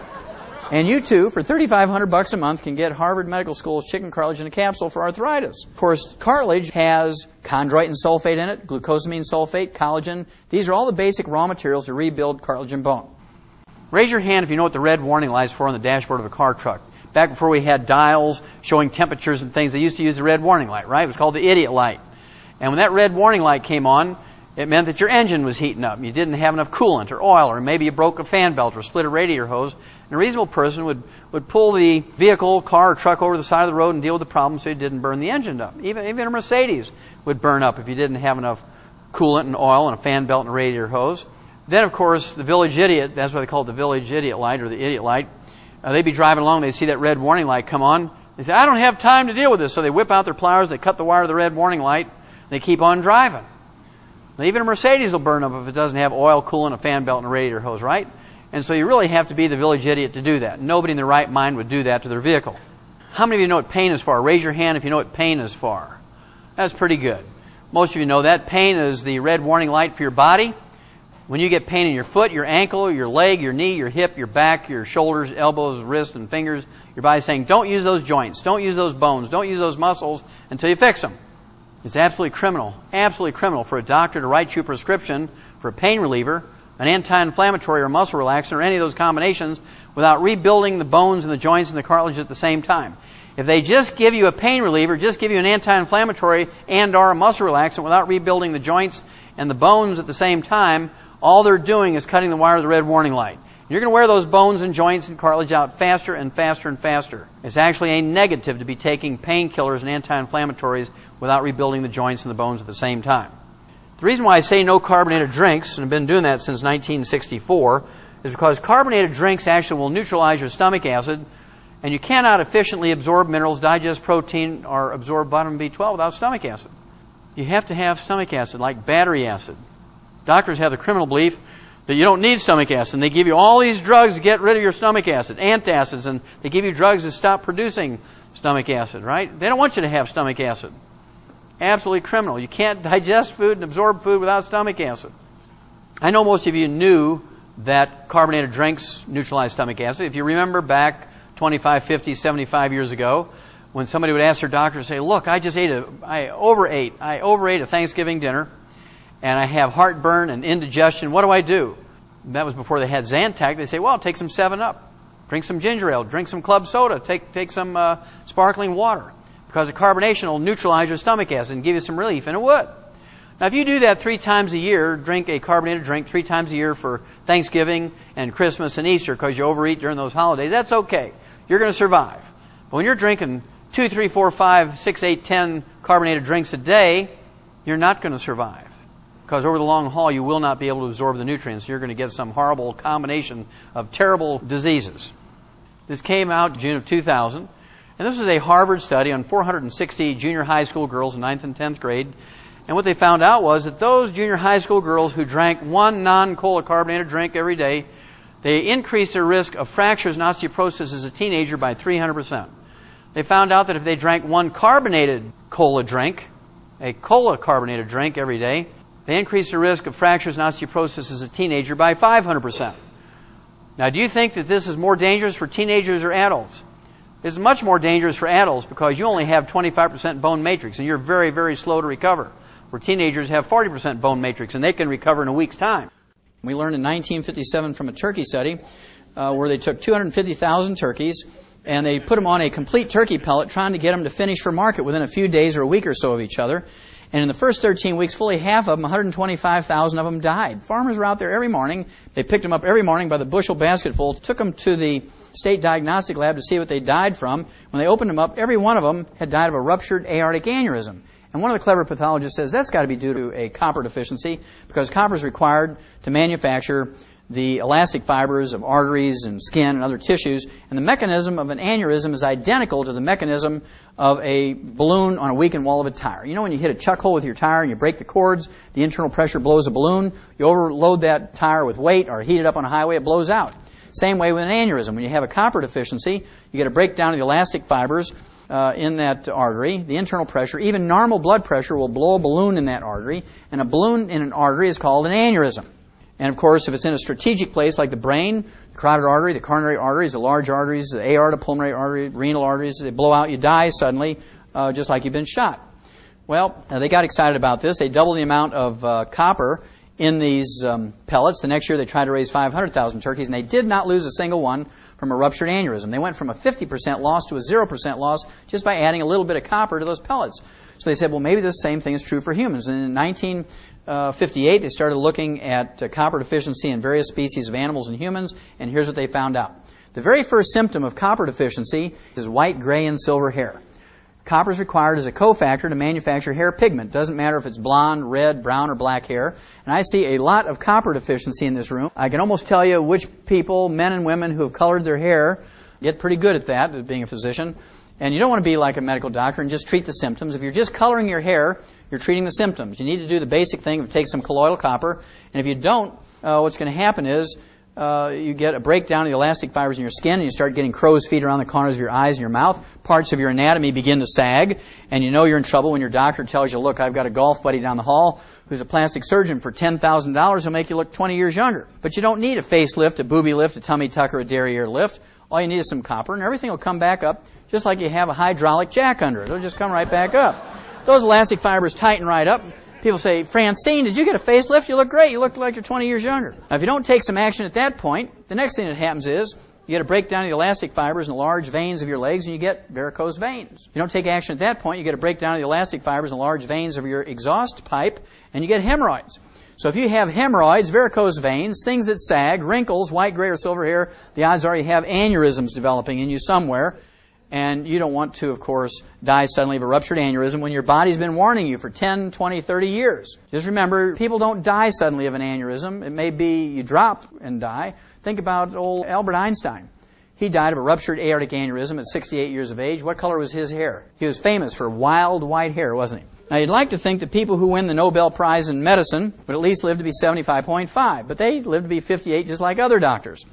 And you too, for $3,500 a month, can get Harvard Medical School's chicken cartilage in a capsule for arthritis. Of course, cartilage has chondroitin sulfate in it, glucosamine sulfate, collagen. These are all the basic raw materials to rebuild cartilage and bone. Raise your hand if you know what the red warning light is for on the dashboard of a car truck. Back before we had dials showing temperatures and things, they used to use the red warning light, right? It was called the idiot light. And when that red warning light came on, it meant that your engine was heating up. You didn't have enough coolant or oil, or maybe you broke a fan belt or split a radiator hose. And a reasonable person would pull the vehicle, car, or truck over the side of the road and deal with the problem so it didn't burn the engine up. Even a Mercedes would burn up if you didn't have enough coolant and oil and a fan belt and a radiator hose. Then, of course, the village idiot, that's why they call it the village idiot light or the idiot light. They'd be driving along, they'd see that red warning light come on. They say, I don't have time to deal with this. So they whip out their pliers, they cut the wire of the red warning light, they keep on driving. Now, even a Mercedes will burn up if it doesn't have oil, coolant, a fan belt, and a radiator hose, right? And so you really have to be the village idiot to do that. Nobody in their right mind would do that to their vehicle. How many of you know what pain is for? Raise your hand if you know what pain is for. That's pretty good. Most of you know that. Pain is the red warning light for your body. When you get pain in your foot, your ankle, your leg, your knee, your hip, your back, your shoulders, elbows, wrists, and fingers, your body's saying, don't use those joints, don't use those bones, don't use those muscles until you fix them. It's absolutely criminal for a doctor to write you a prescription for a pain reliever, an anti-inflammatory or muscle relaxant, or any of those combinations without rebuilding the bones and the joints and the cartilage at the same time. If they just give you a pain reliever, just give you an anti-inflammatory and or a muscle relaxant without rebuilding the joints and the bones at the same time, all they're doing is cutting the wire of the red warning light. You're going to wear those bones and joints and cartilage out faster and faster and faster. It's actually a negative to be taking painkillers and anti-inflammatories without rebuilding the joints and the bones at the same time. The reason why I say no carbonated drinks, and I've been doing that since 1964, is because carbonated drinks actually will neutralize your stomach acid And you cannot efficiently absorb minerals, digest protein, or absorb vitamin B12 without stomach acid. You have to have stomach acid, like battery acid. Doctors have the criminal belief that you don't need stomach acid, and they give you all these drugs to get rid of your stomach acid, antacids, and they give you drugs to stop producing stomach acid, right? They don't want you to have stomach acid. Absolutely criminal. You can't digest food and absorb food without stomach acid. I know most of you knew that carbonated drinks neutralize stomach acid. If you remember back 25, 50, 75 years ago, when somebody would ask their doctor to say, look, I overate a Thanksgiving dinner, and I have heartburn and indigestion. What do I do? And that was before they had Zantac. They say, well, take some 7-Up, drink some ginger ale, drink some club soda, take some sparkling water, because the carbonation will neutralize your stomach acid and give you some relief, and it would. Now, if you do that 3 times a year, drink a carbonated drink 3 times a year for Thanksgiving and Christmas and Easter because you overeat during those holidays, that's okay. You're going to survive. But when you're drinking 2, 3, 4, 5, 6, 8, 10 carbonated drinks a day, you're not going to survive. Because over the long haul, you will not be able to absorb the nutrients. You're going to get some horrible combination of terrible diseases. This came out June of 2000. And this is a Harvard study on 460 junior high school girls in 9th and 10th grade. And what they found out was that those junior high school girls who drank 1 non-cola carbonated drink every day, they increased their risk of fractures and osteoporosis as a teenager by 300%. They found out that if they drank 1 carbonated cola drink, a cola carbonated drink every day, they increased the risk of fractures and osteoporosis as a teenager by 500%. Now, do you think that this is more dangerous for teenagers or adults? It's much more dangerous for adults because you only have 25% bone matrix and you're very, very slow to recover. Where teenagers have 40% bone matrix and they can recover in a week's time. We learned in 1957 from a turkey study where they took 250,000 turkeys and they put them on a complete turkey pellet trying to get them to finish for market within a few days or a week or so of each other. And in the first 13 weeks, fully half of them, 125,000 of them died. Farmers were out there every morning. They picked them up every morning by the bushel basketful, took them to the state diagnostic lab to see what they died from. When they opened them up, every one of them had died of a ruptured aortic aneurysm. And one of the clever pathologists says that's got to be due to a copper deficiency because copper is required to manufacture the elastic fibers of arteries and skin and other tissues. And the mechanism of an aneurysm is identical to the mechanism of a balloon on a weakened wall of a tire. You know when you hit a chuck hole with your tire and you break the cords, the internal pressure blows a balloon. You overload that tire with weight or heat it up on a highway, it blows out. Same way with an aneurysm. When you have a copper deficiency, you get a breakdown of the elastic fibers in that artery, the internal pressure, even normal blood pressure will blow a balloon in that artery, and a balloon in an artery is called an aneurysm. And of course, if it's in a strategic place like the brain, the carotid artery, the coronary arteries, the large arteries, the aorta, pulmonary artery, renal arteries, they blow out, you die suddenly, just like you've been shot. Well, they got excited about this. They doubled the amount of copper in these pellets. The next year they tried to raise 500,000 turkeys, and they did not lose a single one from a ruptured aneurysm. They went from a 50% loss to a 0% loss just by adding a little bit of copper to those pellets. So they said, well, maybe this same thing is true for humans. And in 1958, they started looking at copper deficiency in various species of animals and humans, and here's what they found out. The very first symptom of copper deficiency is white, gray, and silver hair. Copper is required as a cofactor to manufacture hair pigment. Doesn't matter if it's blonde, red, brown, or black hair. And I see a lot of copper deficiency in this room. I can almost tell you which people, men and women who have colored their hair, get pretty good at that, at being a physician. And you don't want to be like a medical doctor and just treat the symptoms. If you're just coloring your hair, you're treating the symptoms. You need to do the basic thing of take some colloidal copper. And if you don't, what's going to happen is you get a breakdown of the elastic fibers in your skin, and you start getting crow's feet around the corners of your eyes and your mouth. Parts of your anatomy begin to sag, and you know you're in trouble when your doctor tells you, look, I've got a golf buddy down the hall who's a plastic surgeon for $10,000 who'll make you look 20 years younger. But you don't need a facelift, a booby lift, a tummy tuck, or a derriere lift. All you need is some copper, and everything will come back up just like you have a hydraulic jack under it. It'll just come right back up. Those elastic fibers tighten right up. People say, Francine, did you get a facelift? You look great. You look like you're 20 years younger. Now, if you don't take some action at that point, the next thing that happens is you get a breakdown of the elastic fibers in the large veins of your legs, and you get varicose veins. If you don't take action at that point, you get a breakdown of the elastic fibers in the large veins of your exhaust pipe, and you get hemorrhoids. So if you have hemorrhoids, varicose veins, things that sag, wrinkles, white, gray, or silver hair, the odds are you have aneurysms developing in you somewhere. And you don't want to, of course, die suddenly of a ruptured aneurysm when your body's been warning you for 10, 20, 30 years. Just remember, people don't die suddenly of an aneurysm. It may be you drop and die. Think about old Albert Einstein. He died of a ruptured aortic aneurysm at 68 years of age. What color was his hair? He was famous for wild white hair, wasn't he? Now, you'd like to think that people who win the Nobel Prize in medicine would at least live to be 75.5, but they live to be 58 just like other doctors.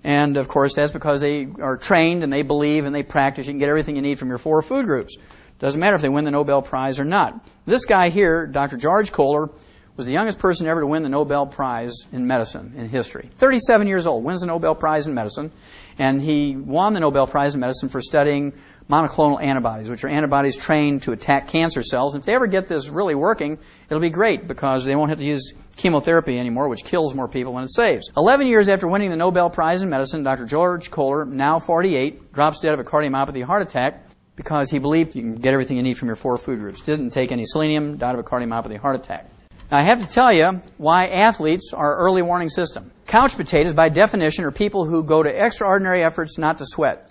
And, of course, that's because they are trained and they believe and they practice. You can get everything you need from your 4 food groups. Doesn't matter if they win the Nobel Prize or not. This guy here, Dr. George Kohler, was the youngest person ever to win the Nobel Prize in medicine in history. 37 years old, wins the Nobel Prize in medicine. And he won the Nobel Prize in medicine for studying monoclonal antibodies, which are antibodies trained to attack cancer cells. And if they ever get this really working, it'll be great because they won't have to use chemotherapy anymore, which kills more people than it saves. 11 years after winning the Nobel Prize in medicine, Dr. George Kohler, now 48, drops dead of a cardiomyopathy heart attack because he believed you can get everything you need from your 4 food groups. Didn't take any selenium, died of a cardiomyopathy heart attack. Now, I have to tell you why athletes are early warning system. Couch potatoes, by definition, are people who go to extraordinary efforts not to sweat.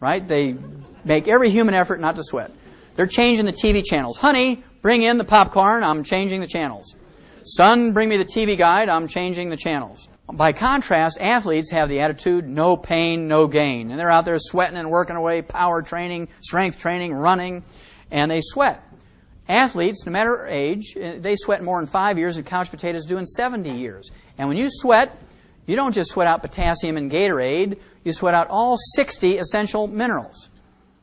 Right? They make every human effort not to sweat. They're changing the TV channels. Honey, bring in the popcorn. I'm changing the channels. Son, bring me the TV guide. I'm changing the channels. By contrast, athletes have the attitude, no pain, no gain. And they're out there sweating and working away, power training, strength training, running, and they sweat. Athletes, no matter age, they sweat more in 5 years than couch potatoes do in 70 years. And when you sweat, you don't just sweat out potassium and Gatorade, you sweat out all 60 essential minerals.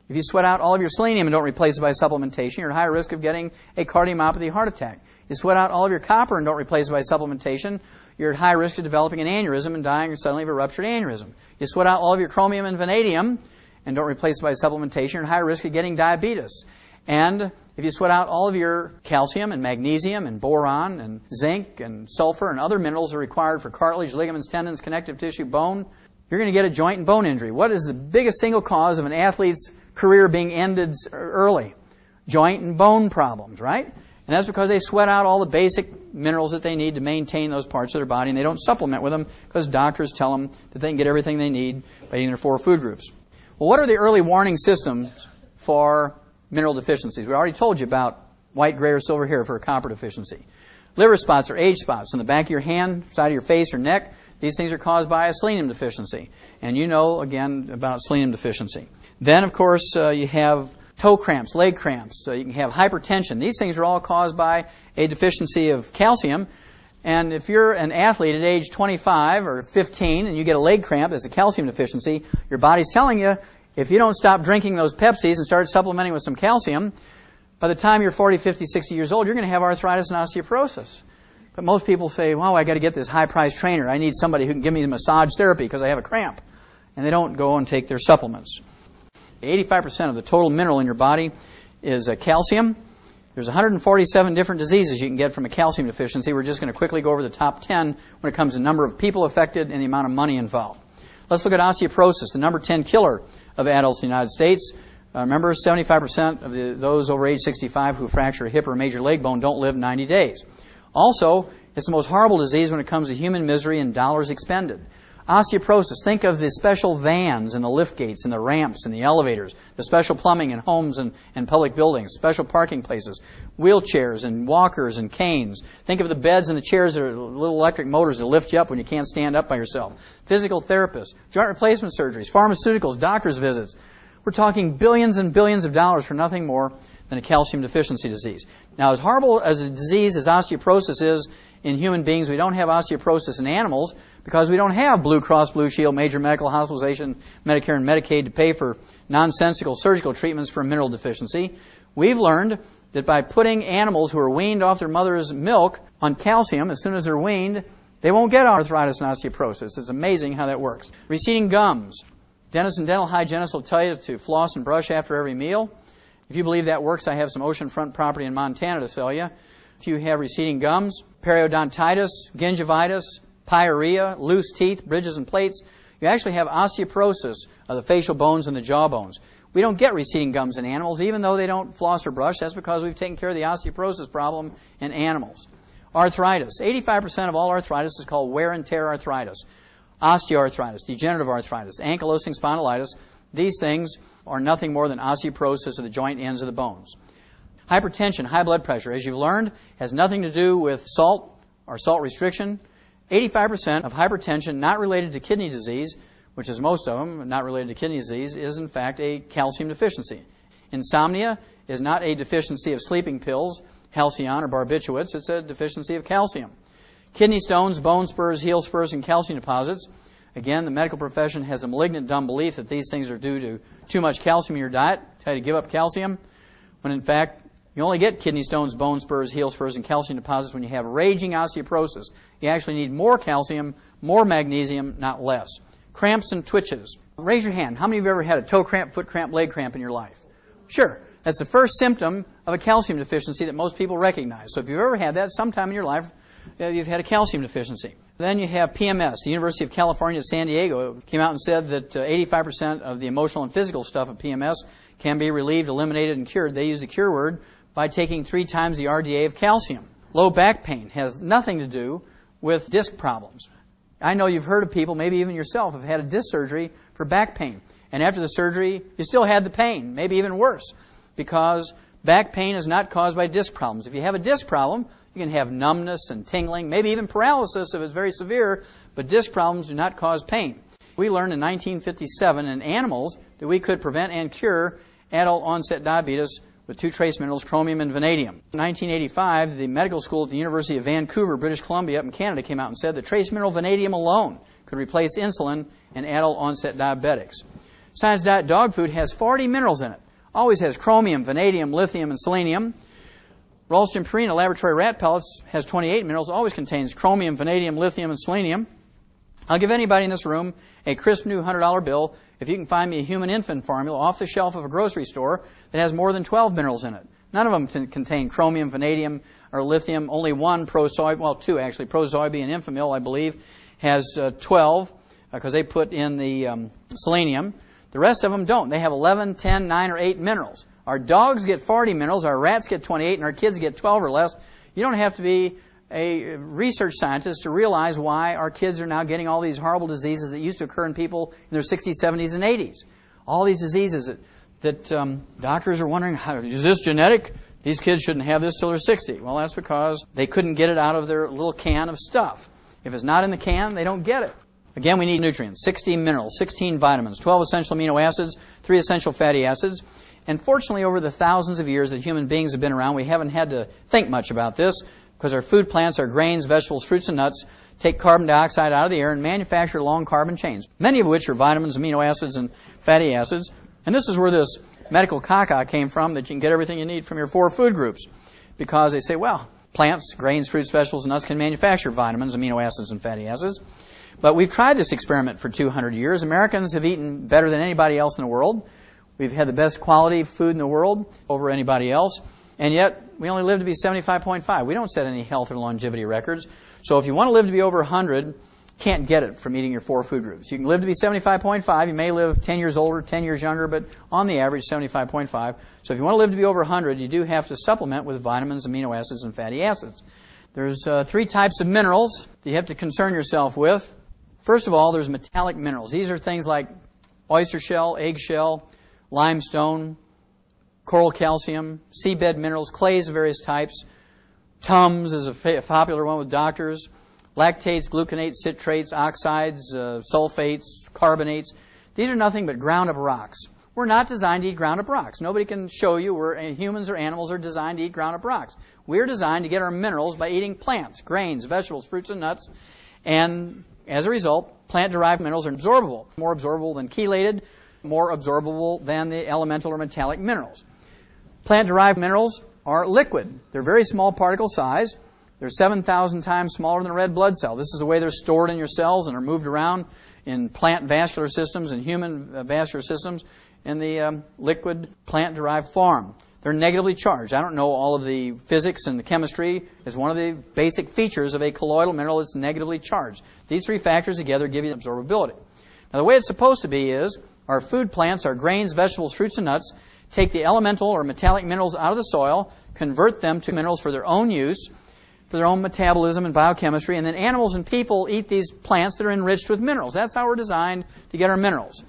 If you sweat out all of your selenium and don't replace it by supplementation, you're at higher risk of getting a cardiomyopathy heart attack. You sweat out all of your copper and don't replace it by supplementation, you're at high risk of developing an aneurysm and dying suddenly of a ruptured aneurysm. You sweat out all of your chromium and vanadium and don't replace it by supplementation, you're at high risk of getting diabetes. And if you sweat out all of your calcium and magnesium and boron and zinc and sulfur and other minerals that are required for cartilage, ligaments, tendons, connective tissue, bone, you're going to get a joint and bone injury. What is the biggest single cause of an athlete's career being ended early? Joint and bone problems, right? And that's because they sweat out all the basic minerals that they need to maintain those parts of their body, and they don't supplement with them because doctors tell them that they can get everything they need by eating their 4 food groups. Well, what are the early warning systems for mineral deficiencies? We already told you about white, gray, or silver hair for a copper deficiency. Liver spots or age spots on the back of your hand, side of your face or neck. These things are caused by a selenium deficiency. And you know, again, about selenium deficiency. Then, of course, you have toe cramps, leg cramps. You can have hypertension. These things are all caused by a deficiency of calcium. And if you're an athlete at age 25 or 15 and you get a leg cramp, that's a calcium deficiency, your body's telling you, if you don't stop drinking those Pepsis and start supplementing with some calcium, by the time you're 40, 50, 60 years old, you're going to have arthritis and osteoporosis. But most people say, well, I got to get this high-priced trainer. I need somebody who can give me massage therapy because I have a cramp. And they don't go and take their supplements. 85% of the total mineral in your body is calcium. There's 147 different diseases you can get from a calcium deficiency. We're just going to quickly go over the top 10 when it comes to number of people affected and the amount of money involved. Let's look at osteoporosis, the number 10 killer of adults in the United States. Remember, 75% of those over age 65 who fracture a hip or a major leg bone don't live 90 days. Also, it's the most horrible disease when it comes to human misery and dollars expended. Osteoporosis, think of the special vans and the lift gates and the ramps and the elevators, the special plumbing in homes and public buildings, special parking places, wheelchairs and walkers and canes. Think of the beds and the chairs that are little electric motors that lift you up when you can't stand up by yourself. Physical therapists, joint replacement surgeries, pharmaceuticals, doctor's visits. We're talking billions and billions of dollars for nothing more than a calcium deficiency disease. Now, as horrible as a disease as osteoporosis is in human beings, we don't have osteoporosis in animals because we don't have Blue Cross Blue Shield, major medical hospitalization, Medicare and Medicaid to pay for nonsensical surgical treatments for a mineral deficiency. We've learned that by putting animals who are weaned off their mother's milk on calcium, as soon as they're weaned, they won't get arthritis and osteoporosis. It's amazing how that works. Receding gums. Dentists and dental hygienists will tell you to floss and brush after every meal. If you believe that works, I have some oceanfront property in Montana to sell you. If you have receding gums, periodontitis, gingivitis, pyorrhea, loose teeth, bridges and plates, you actually have osteoporosis of the facial bones and the jaw bones. We don't get receding gums in animals, even though they don't floss or brush. That's because we've taken care of the osteoporosis problem in animals. Arthritis. 85% of all arthritis is called wear and tear arthritis. Osteoarthritis, degenerative arthritis, ankylosing spondylitis. These things are nothing more than osteoporosis of the joint ends of the bones. Hypertension, high blood pressure, as you've learned, has nothing to do with salt or salt restriction. 85% of hypertension not related to kidney disease, which is most of them, not related to kidney disease, is in fact a calcium deficiency. Insomnia is not a deficiency of sleeping pills, Halcion or barbiturates. It's a deficiency of calcium. Kidney stones, bone spurs, heel spurs, and calcium deposits. Again, the medical profession has a malignant, dumb belief that these things are due to too much calcium in your diet. Tell you to give up calcium, when in fact, you only get kidney stones, bone spurs, heel spurs, and calcium deposits when you have raging osteoporosis. You actually need more calcium, more magnesium, not less. Cramps and twitches. Raise your hand. How many of you have ever had a toe cramp, foot cramp, leg cramp in your life? Sure. That's the first symptom of a calcium deficiency that most people recognize. So if you've ever had that sometime in your life, you've had a calcium deficiency. Then you have PMS. The University of California, San Diego came out and said that 85% of the emotional and physical stuff of PMS can be relieved, eliminated, and cured. They use the cure word by taking 3 times the RDA of calcium. Low back pain has nothing to do with disc problems. I know you've heard of people, maybe even yourself, have had a disc surgery for back pain. And after the surgery, you still had the pain, maybe even worse, because back pain is not caused by disc problems. If you have a disc problem, you can have numbness and tingling, maybe even paralysis if it's very severe, but disc problems do not cause pain. We learned in 1957 in animals that we could prevent and cure adult onset diabetes with 2 trace minerals, chromium and vanadium. In 1985, the medical school at the University of Vancouver, British Columbia, up in Canada, came out and said that trace mineral vanadium alone could replace insulin in adult onset diabetics. Science Diet dog food has 40 minerals in it. Always has chromium, vanadium, lithium, and selenium. Ralston Purina laboratory rat pellets has 28 minerals. Always contains chromium, vanadium, lithium, and selenium. I'll give anybody in this room a crisp new $100 bill if you can find me a human infant formula off the shelf of a grocery store that has more than 12 minerals in it. None of them contain chromium, vanadium, or lithium. Only one, 2 actually, Prosoybe and Infamil, I believe, has 12 because they put in the selenium. The rest of them don't. They have 11, 10, 9, or 8 minerals. Our dogs get 40 minerals, our rats get 28, and our kids get 12 or less. You don't have to be a research scientist to realize why our kids are now getting all these horrible diseases that used to occur in people in their 60s, 70s, and 80s. All these diseases that doctors are wondering, is this genetic? These kids shouldn't have this till they're 60. Well, that's because they couldn't get it out of their little can of stuff. If it's not in the can, they don't get it. Again, we need nutrients, 16 minerals, 16 vitamins, 12 essential amino acids, 3 essential fatty acids. And fortunately, over the thousands of years that human beings have been around, we haven't had to think much about this because our food plants, our grains, vegetables, fruits, and nuts take carbon dioxide out of the air and manufacture long carbon chains, many of which are vitamins, amino acids, and fatty acids. And this is where this medical caca came from, that you can get everything you need from your 4 food groups. Because they say, well, plants, grains, fruits, vegetables, and nuts can manufacture vitamins, amino acids, and fatty acids. But we've tried this experiment for 200 years. Americans have eaten better than anybody else in the world. We've had the best quality food in the world over anybody else. And yet, we only live to be 75.5. We don't set any health or longevity records. So if you want to live to be over 100, can't get it from eating your 4 food groups. You can live to be 75.5. You may live 10 years older, 10 years younger, but on the average, 75.5. So if you want to live to be over 100, you do have to supplement with vitamins, amino acids, and fatty acids. There's 3 types of minerals that you have to concern yourself with. First of all, there's metallic minerals. These are things like oyster shell, eggshell, limestone, coral calcium, seabed minerals, clays of various types. Tums is a popular one with doctors. Lactates, gluconates, citrates, oxides, sulfates, carbonates. These are nothing but ground-up rocks. We're not designed to eat ground-up rocks. Nobody can show you where humans or animals are designed to eat ground-up rocks. We're designed to get our minerals by eating plants, grains, vegetables, fruits, and nuts. And as a result, plant-derived minerals are absorbable, more absorbable than chelated, more absorbable than the elemental or metallic minerals. Plant-derived minerals are liquid. They're very small particle size. They're 7,000 times smaller than a red blood cell. This is the way they're stored in your cells and are moved around in plant vascular systems and human vascular systems in the liquid plant-derived form. They're negatively charged. I don't know all of the physics and the chemistry. It's one of the basic features of a colloidal mineral that's negatively charged. These 3 factors together give you absorbability. Now, the way it's supposed to be is our food plants, our grains, vegetables, fruits, and nuts, take the elemental or metallic minerals out of the soil, convert them to minerals for their own use, for their own metabolism and biochemistry, and then animals and people eat these plants that are enriched with minerals. That's how we're designed to get our minerals.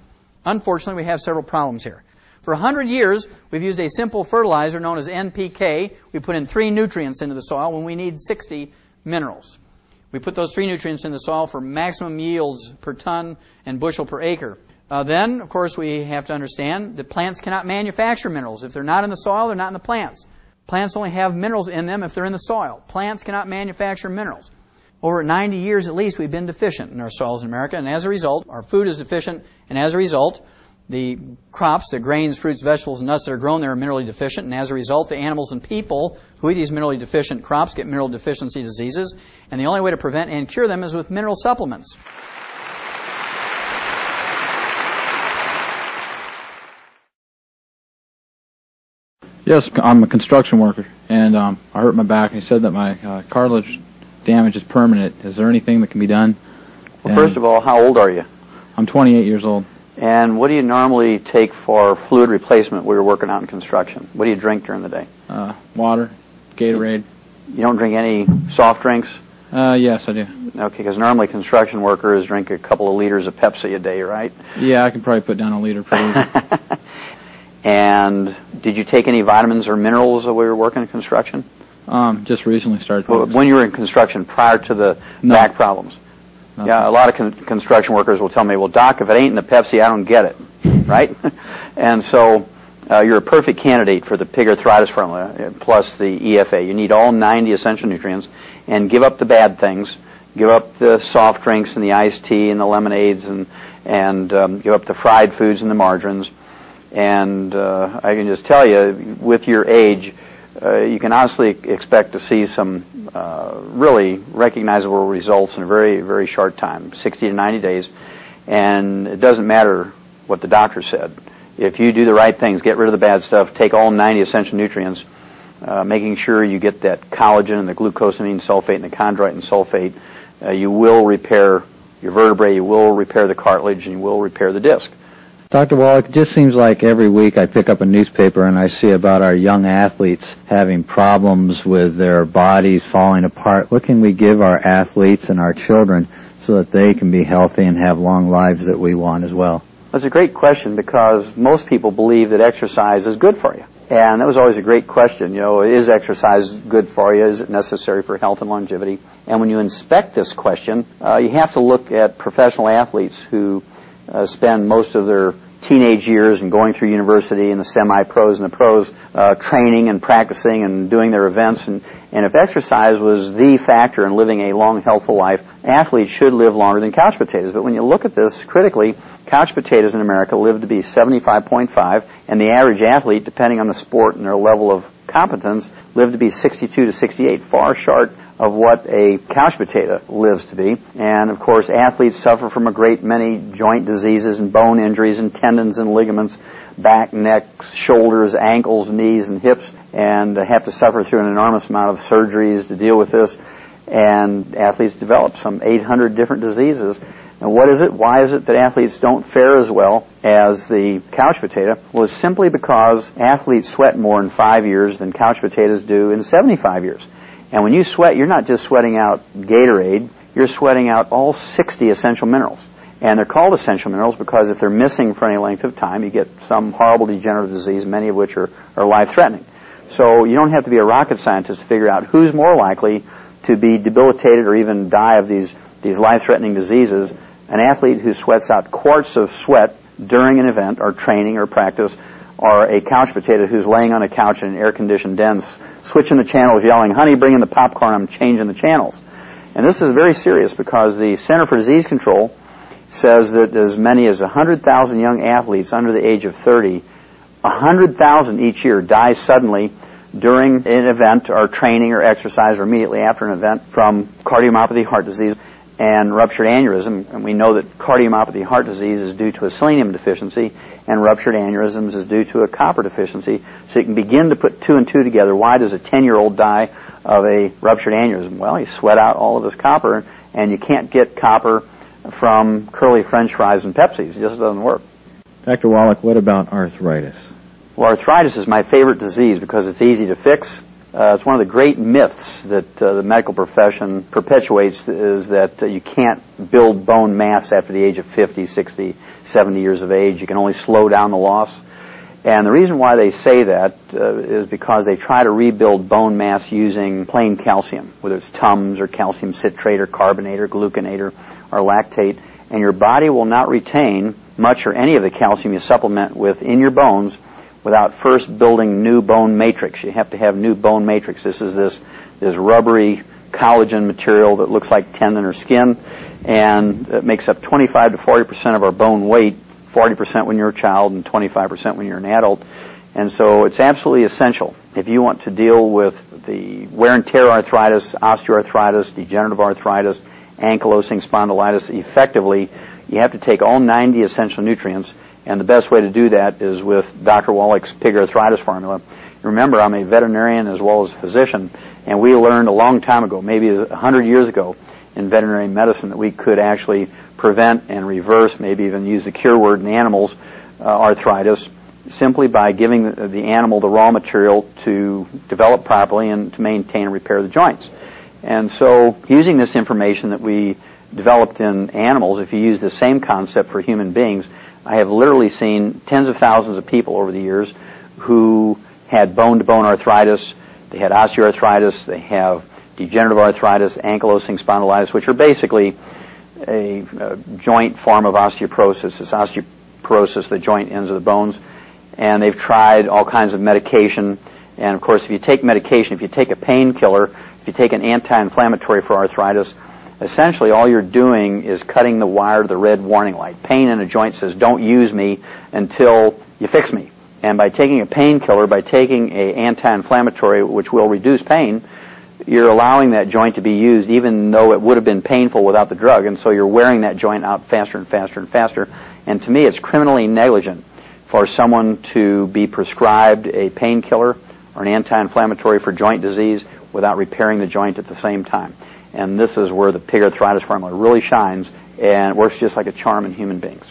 Unfortunately, we have several problems here. For 100 years, we've used a simple fertilizer known as NPK. We put in 3 nutrients into the soil when we need 60 minerals. We put those 3 nutrients in the soil for maximum yields per ton and bushel per acre. Then, of course, we have to understand that plants cannot manufacture minerals. If they're not in the soil, they're not in the plants. Plants only have minerals in them if they're in the soil. Plants cannot manufacture minerals. Over 90 years at least, we've been deficient in our soils in America, and as a result, our food is deficient, and as a result, the crops, the grains, fruits, vegetables, and nuts that are grown there are minerally deficient, and as a result, the animals and people who eat these minerally deficient crops get mineral deficiency diseases, and the only way to prevent and cure them is with mineral supplements. Yes, I'm a construction worker, and I hurt my back, and he said that my cartilage damage is permanent. Is there anything that can be done? Well, first of all, how old are you? I'm 28 years old. And what do you normally take for fluid replacement when you're working out in construction? What do you drink during the day? Water, Gatorade. You don't drink any soft drinks? Yes, I do. Okay, because normally construction workers drink a couple of liters of Pepsi a day, right? Yeah, I can probably put down a liter pretty easy. And did you take any vitamins or minerals while you were working in construction? Just recently started. When you were in construction, prior to the back problems? No. Yeah, a lot of construction workers will tell me, well, Doc, if it ain't in the Pepsi, I don't get it, right? And so you're a perfect candidate for the pig arthritis formula, plus the EFA. You need all 90 essential nutrients, and give up the bad things. Give up the soft drinks and the iced tea and the lemonades, and give up the fried foods and the margarines. And I can just tell you, with your age, you can honestly expect to see some really recognizable results in a very, very short time, 60 to 90 days. And it doesn't matter what the doctor said. If you do the right things, get rid of the bad stuff, take all 90 essential nutrients, making sure you get that collagen and the glucosamine sulfate and the chondroitin sulfate, you will repair your vertebrae, you will repair the cartilage, and you will repair the disc. Dr. Wallach, it just seems like every week I pick up a newspaper and I see about our young athletes having problems with their bodies falling apart. What can we give our athletes and our children so that they can be healthy and have long lives that we want as well? That's a great question, because most people believe that exercise is good for you. And that was always a great question. You know, is exercise good for you? Is it necessary for health and longevity? And when you inspect this question, you have to look at professional athletes who spend most of their teenage years and going through university and the semi-pros and the pros training and practicing and doing their events. And if exercise was the factor in living a long, healthful life, athletes should live longer than couch potatoes. But when you look at this critically, couch potatoes in America live to be 75.5, and the average athlete, depending on the sport and their level of competence, live to be 62 to 68, far short of what a couch potato lives to be. And of course, athletes suffer from a great many joint diseases and bone injuries and tendons and ligaments, back, neck, shoulders, ankles, knees, and hips, and have to suffer through an enormous amount of surgeries to deal with this. And athletes develop some 800 different diseases. And what is it? Why is it that athletes don't fare as well as the couch potato? Well, it's simply because athletes sweat more in 5 years than couch potatoes do in 75 years. And when you sweat, you're not just sweating out Gatorade, you're sweating out all 60 essential minerals. And they're called essential minerals because if they're missing for any length of time, you get some horrible degenerative disease, many of which are life-threatening. So you don't have to be a rocket scientist to figure out who's more likely to be debilitated or even die of these life-threatening diseases. An athlete who sweats out quarts of sweat during an event or training or practice, or a couch potato who's laying on a couch in an air-conditioned den, switching the channels, yelling, "Honey, bring in the popcorn, I'm changing the channels." And this is very serious because the Center for Disease Control says that as many as 100,000 young athletes under the age of 30, 100,000 each year die suddenly during an event or training or exercise or immediately after an event from cardiomyopathy, heart disease, and ruptured aneurysm. And we know that cardiomyopathy, heart disease, is due to a selenium deficiency, and ruptured aneurysms is due to a copper deficiency. So you can begin to put two and two together. Why does a 10-year-old die of a ruptured aneurysm? Well, he sweat out all of his copper, and you can't get copper from curly French fries and Pepsis. It just doesn't work. Dr. Wallach, what about arthritis? Well, arthritis is my favorite disease because it's easy to fix. It's one of the great myths that the medical profession perpetuates, is that you can't build bone mass after the age of 50, 60, 70 years of age. You can only slow down the loss. And the reason why they say that is because they try to rebuild bone mass using plain calcium, whether it's Tums or calcium citrate or carbonate or gluconate or lactate, and your body will not retain much or any of the calcium you supplement with in your bones without first building new bone matrix. You have to have new bone matrix. This is this rubbery collagen material that looks like tendon or skin, and it makes up 25 to 40% of our bone weight, 40% when you're a child and 25% when you're an adult. And so it's absolutely essential if you want to deal with the wear and tear arthritis, osteoarthritis, degenerative arthritis, ankylosing spondylitis effectively. You have to take all 90 essential nutrients, and the best way to do that is with Dr. Wallach's pig arthritis formula. Remember, I'm a veterinarian as well as a physician, and we learned a long time ago, maybe 100 years ago, in veterinary medicine that we could actually prevent and reverse, maybe even use the cure word in animals, arthritis, simply by giving the animal the raw material to develop properly and to maintain and repair the joints. And so using this information that we developed in animals, if you use the same concept for human beings, I have literally seen tens of thousands of people over the years who had bone-to-bone arthritis, they had osteoarthritis, they have degenerative arthritis, ankylosing spondylitis, which are basically a joint form of osteoporosis. It's osteoporosis of the joint ends of the bones. And they've tried all kinds of medication. And, of course, if you take medication, if you take a painkiller, if you take an anti-inflammatory for arthritis, essentially all you're doing is cutting the wire to the red warning light. Pain in a joint says, don't use me until you fix me. And by taking a painkiller, by taking an anti-inflammatory, which will reduce pain, you're allowing that joint to be used even though it would have been painful without the drug. And so you're wearing that joint out faster and faster and faster. And to me, it's criminally negligent for someone to be prescribed a painkiller or an anti-inflammatory for joint disease without repairing the joint at the same time. And this is where the pig arthritis formula really shines, and it works just like a charm in human beings.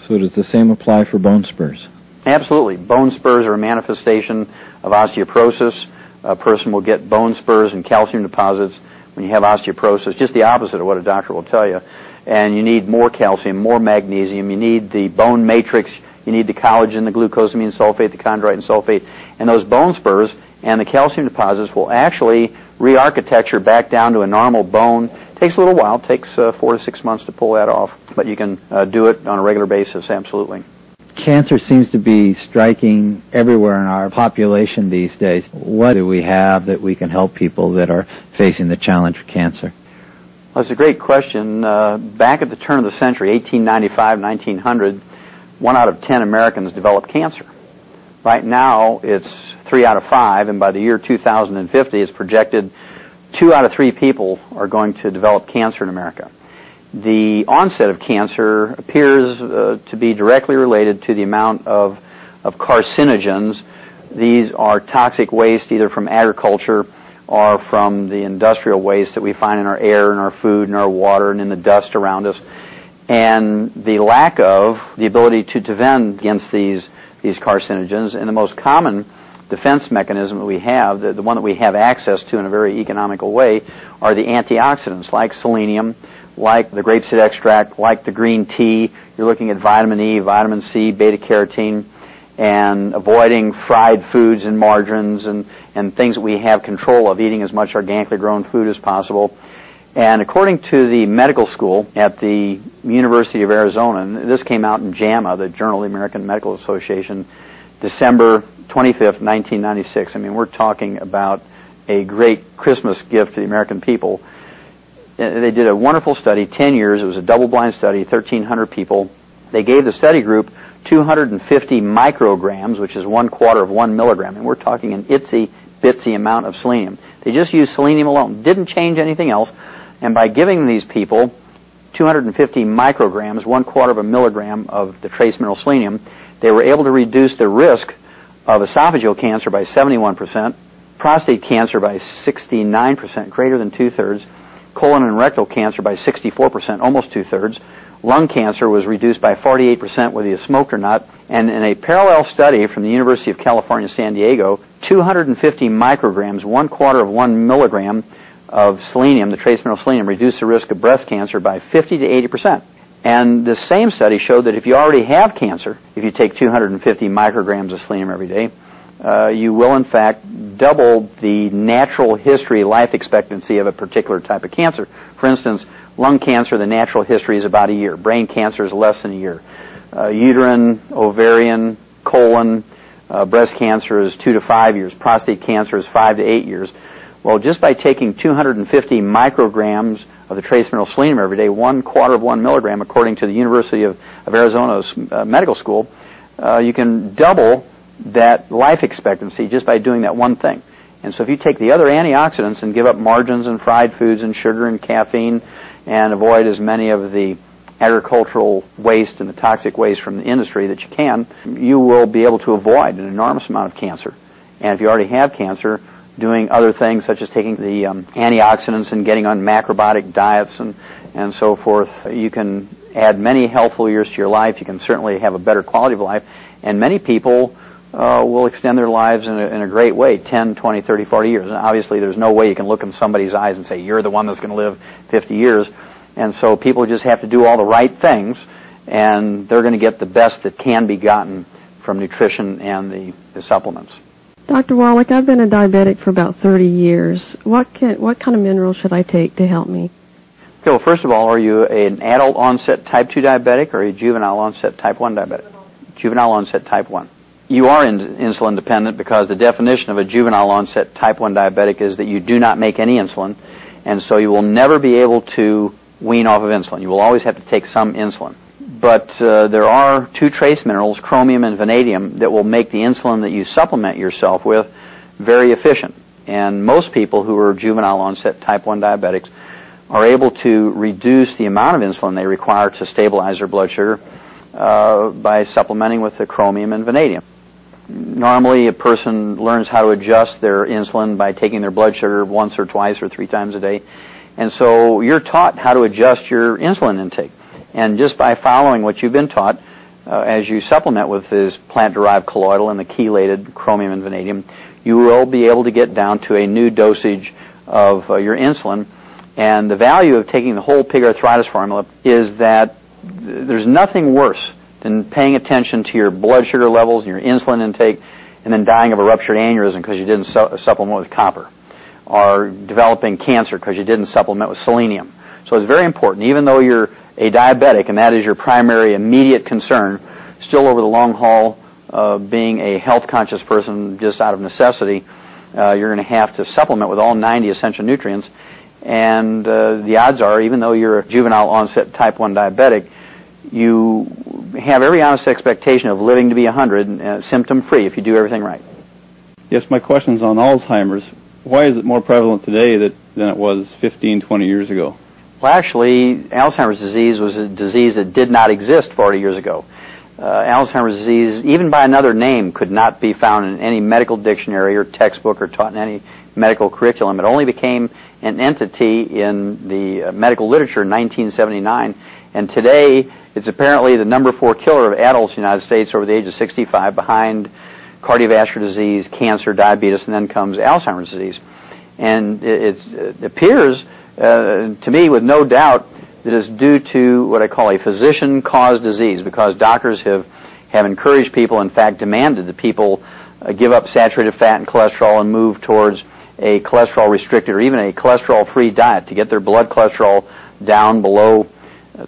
So does the same apply for bone spurs? Absolutely. Bone spurs are a manifestation of osteoporosis. A person will get bone spurs and calcium deposits when you have osteoporosis, just the opposite of what a doctor will tell you. And you need more calcium, more magnesium. You need the bone matrix. You need the collagen, the glucosamine sulfate, the chondroitin sulfate. And those bone spurs and the calcium deposits will actually re-architecture back down to a normal bone. It takes a little while. It takes 4 to 6 months to pull that off. But you can do it on a regular basis, absolutely. Cancer seems to be striking everywhere in our population these days. What do we have that we can help people that are facing the challenge of cancer? Well, that's a great question. Back at the turn of the century, 1895, 1900, 1 out of 10 Americans developed cancer. Right now, it's 3 out of 5, and by the year 2050, it's projected 2 out of 3 people are going to develop cancer in America. The onset of cancer appears to be directly related to the amount of carcinogens. These are toxic waste either from agriculture or from the industrial waste that we find in our air and our food and our water and in the dust around us. And the lack of the ability to defend against these carcinogens, and the most common defense mechanism that we have, the one that we have access to in a very economical way, are the antioxidants like selenium, like the grapeseed extract, like the green tea. You're looking at vitamin E, vitamin C, beta-carotene, and avoiding fried foods and margarines and things that we have control of, eating as much organically grown food as possible. And according to the medical school at the University of Arizona, and this came out in JAMA, the Journal of the American Medical Association, December 25th, 1996. I mean, we're talking about a great Christmas gift to the American people. They did a wonderful study, 10 years. It was a double-blind study, 1,300 people. They gave the study group 250 micrograms, which is 1/4 of 1 milligram. And we're talking an itsy-bitsy amount of selenium. They just used selenium alone. Didn't change anything else. And by giving these people 250 micrograms, 1/4 of a milligram of the trace mineral selenium, they were able to reduce the risk of esophageal cancer by 71%, prostate cancer by 69%, greater than 2/3, colon and rectal cancer by 64%, almost 2/3. Lung cancer was reduced by 48% whether you smoked or not. And in a parallel study from the University of California, San Diego, 250 micrograms, 1/4 of 1 milligram of selenium, the trace mineral selenium, reduced the risk of breast cancer by 50 to 80%. And the same study showed that if you already have cancer, if you take 250 micrograms of selenium every day, you will in fact double the natural history life expectancy of a particular type of cancer. For instance, lung cancer, the natural history is about a year. Brain cancer is less than a year. Uterine, ovarian, colon, breast cancer is 2 to 5 years. Prostate cancer is 5 to 8 years. Well, just by taking 250 micrograms of the trace mineral selenium every day, 1/4 of 1 milligram, according to the University of Arizona's medical school, you can double that life expectancy just by doing that one thing. And so if you take the other antioxidants and give up margarines and fried foods and sugar and caffeine and avoid as many of the agricultural waste and the toxic waste from the industry that you can, you will be able to avoid an enormous amount of cancer. And if you already have cancer, doing other things such as taking the antioxidants and getting on macrobiotic diets and so forth, you can add many healthful years to your life. You can certainly have a better quality of life. And many people will extend their lives in a great way, 10, 20, 30, 40 years. And obviously there's no way you can look in somebody's eyes and say, you're the one that's going to live 50 years. And so people just have to do all the right things, and they're going to get the best that can be gotten from nutrition and the supplements. Dr. Wallach, I've been a diabetic for about 30 years. What kind of minerals should I take to help me? Okay, well, first of all, are you an adult onset type 2 diabetic or a juvenile onset type 1 diabetic? Juvenile onset type 1. You are insulin dependent because the definition of a juvenile onset type 1 diabetic is that you do not make any insulin, and so you will never be able to wean off of insulin. You will always have to take some insulin. But there are 2 trace minerals, chromium and vanadium, that will make the insulin that you supplement yourself with very efficient. And most people who are juvenile onset type 1 diabetics are able to reduce the amount of insulin they require to stabilize their blood sugar by supplementing with the chromium and vanadium. Normally, a person learns how to adjust their insulin by taking their blood sugar once or twice or 3 times a day. And so you're taught how to adjust your insulin intake. And just by following what you've been taught, as you supplement with this plant-derived colloidal and the chelated chromium and vanadium, you will be able to get down to a new dosage of your insulin. And the value of taking the whole pig arthritis formula is that there's nothing worse than paying attention to your blood sugar levels and your insulin intake and then dying of a ruptured aneurysm because you didn't supplement with copper, or developing cancer because you didn't supplement with selenium. So it's very important, even though you're a diabetic and that is your primary immediate concern, still over the long haul, being a health conscious person just out of necessity, you're going to have to supplement with all 90 essential nutrients. And the odds are, even though you're a juvenile onset type 1 diabetic, you have every honest expectation of living to be 100, symptom free, if you do everything right. Yes, my question is on Alzheimer's. Why is it more prevalent today than it was 15, 20 years ago? Well, actually, Alzheimer's disease was a disease that did not exist 40 years ago. Alzheimer's disease, even by another name, could not be found in any medical dictionary or textbook or taught in any medical curriculum. It only became an entity in the medical literature in 1979, and today it's apparently the number 4 killer of adults in the United States over the age of 65, behind cardiovascular disease, cancer, diabetes, and then comes Alzheimer's disease. And it appears to me with no doubt that it's due to what I call a physician-caused disease, because doctors have encouraged people, in fact demanded that people give up saturated fat and cholesterol and move towards a cholesterol-restricted or even a cholesterol-free diet to get their blood cholesterol down below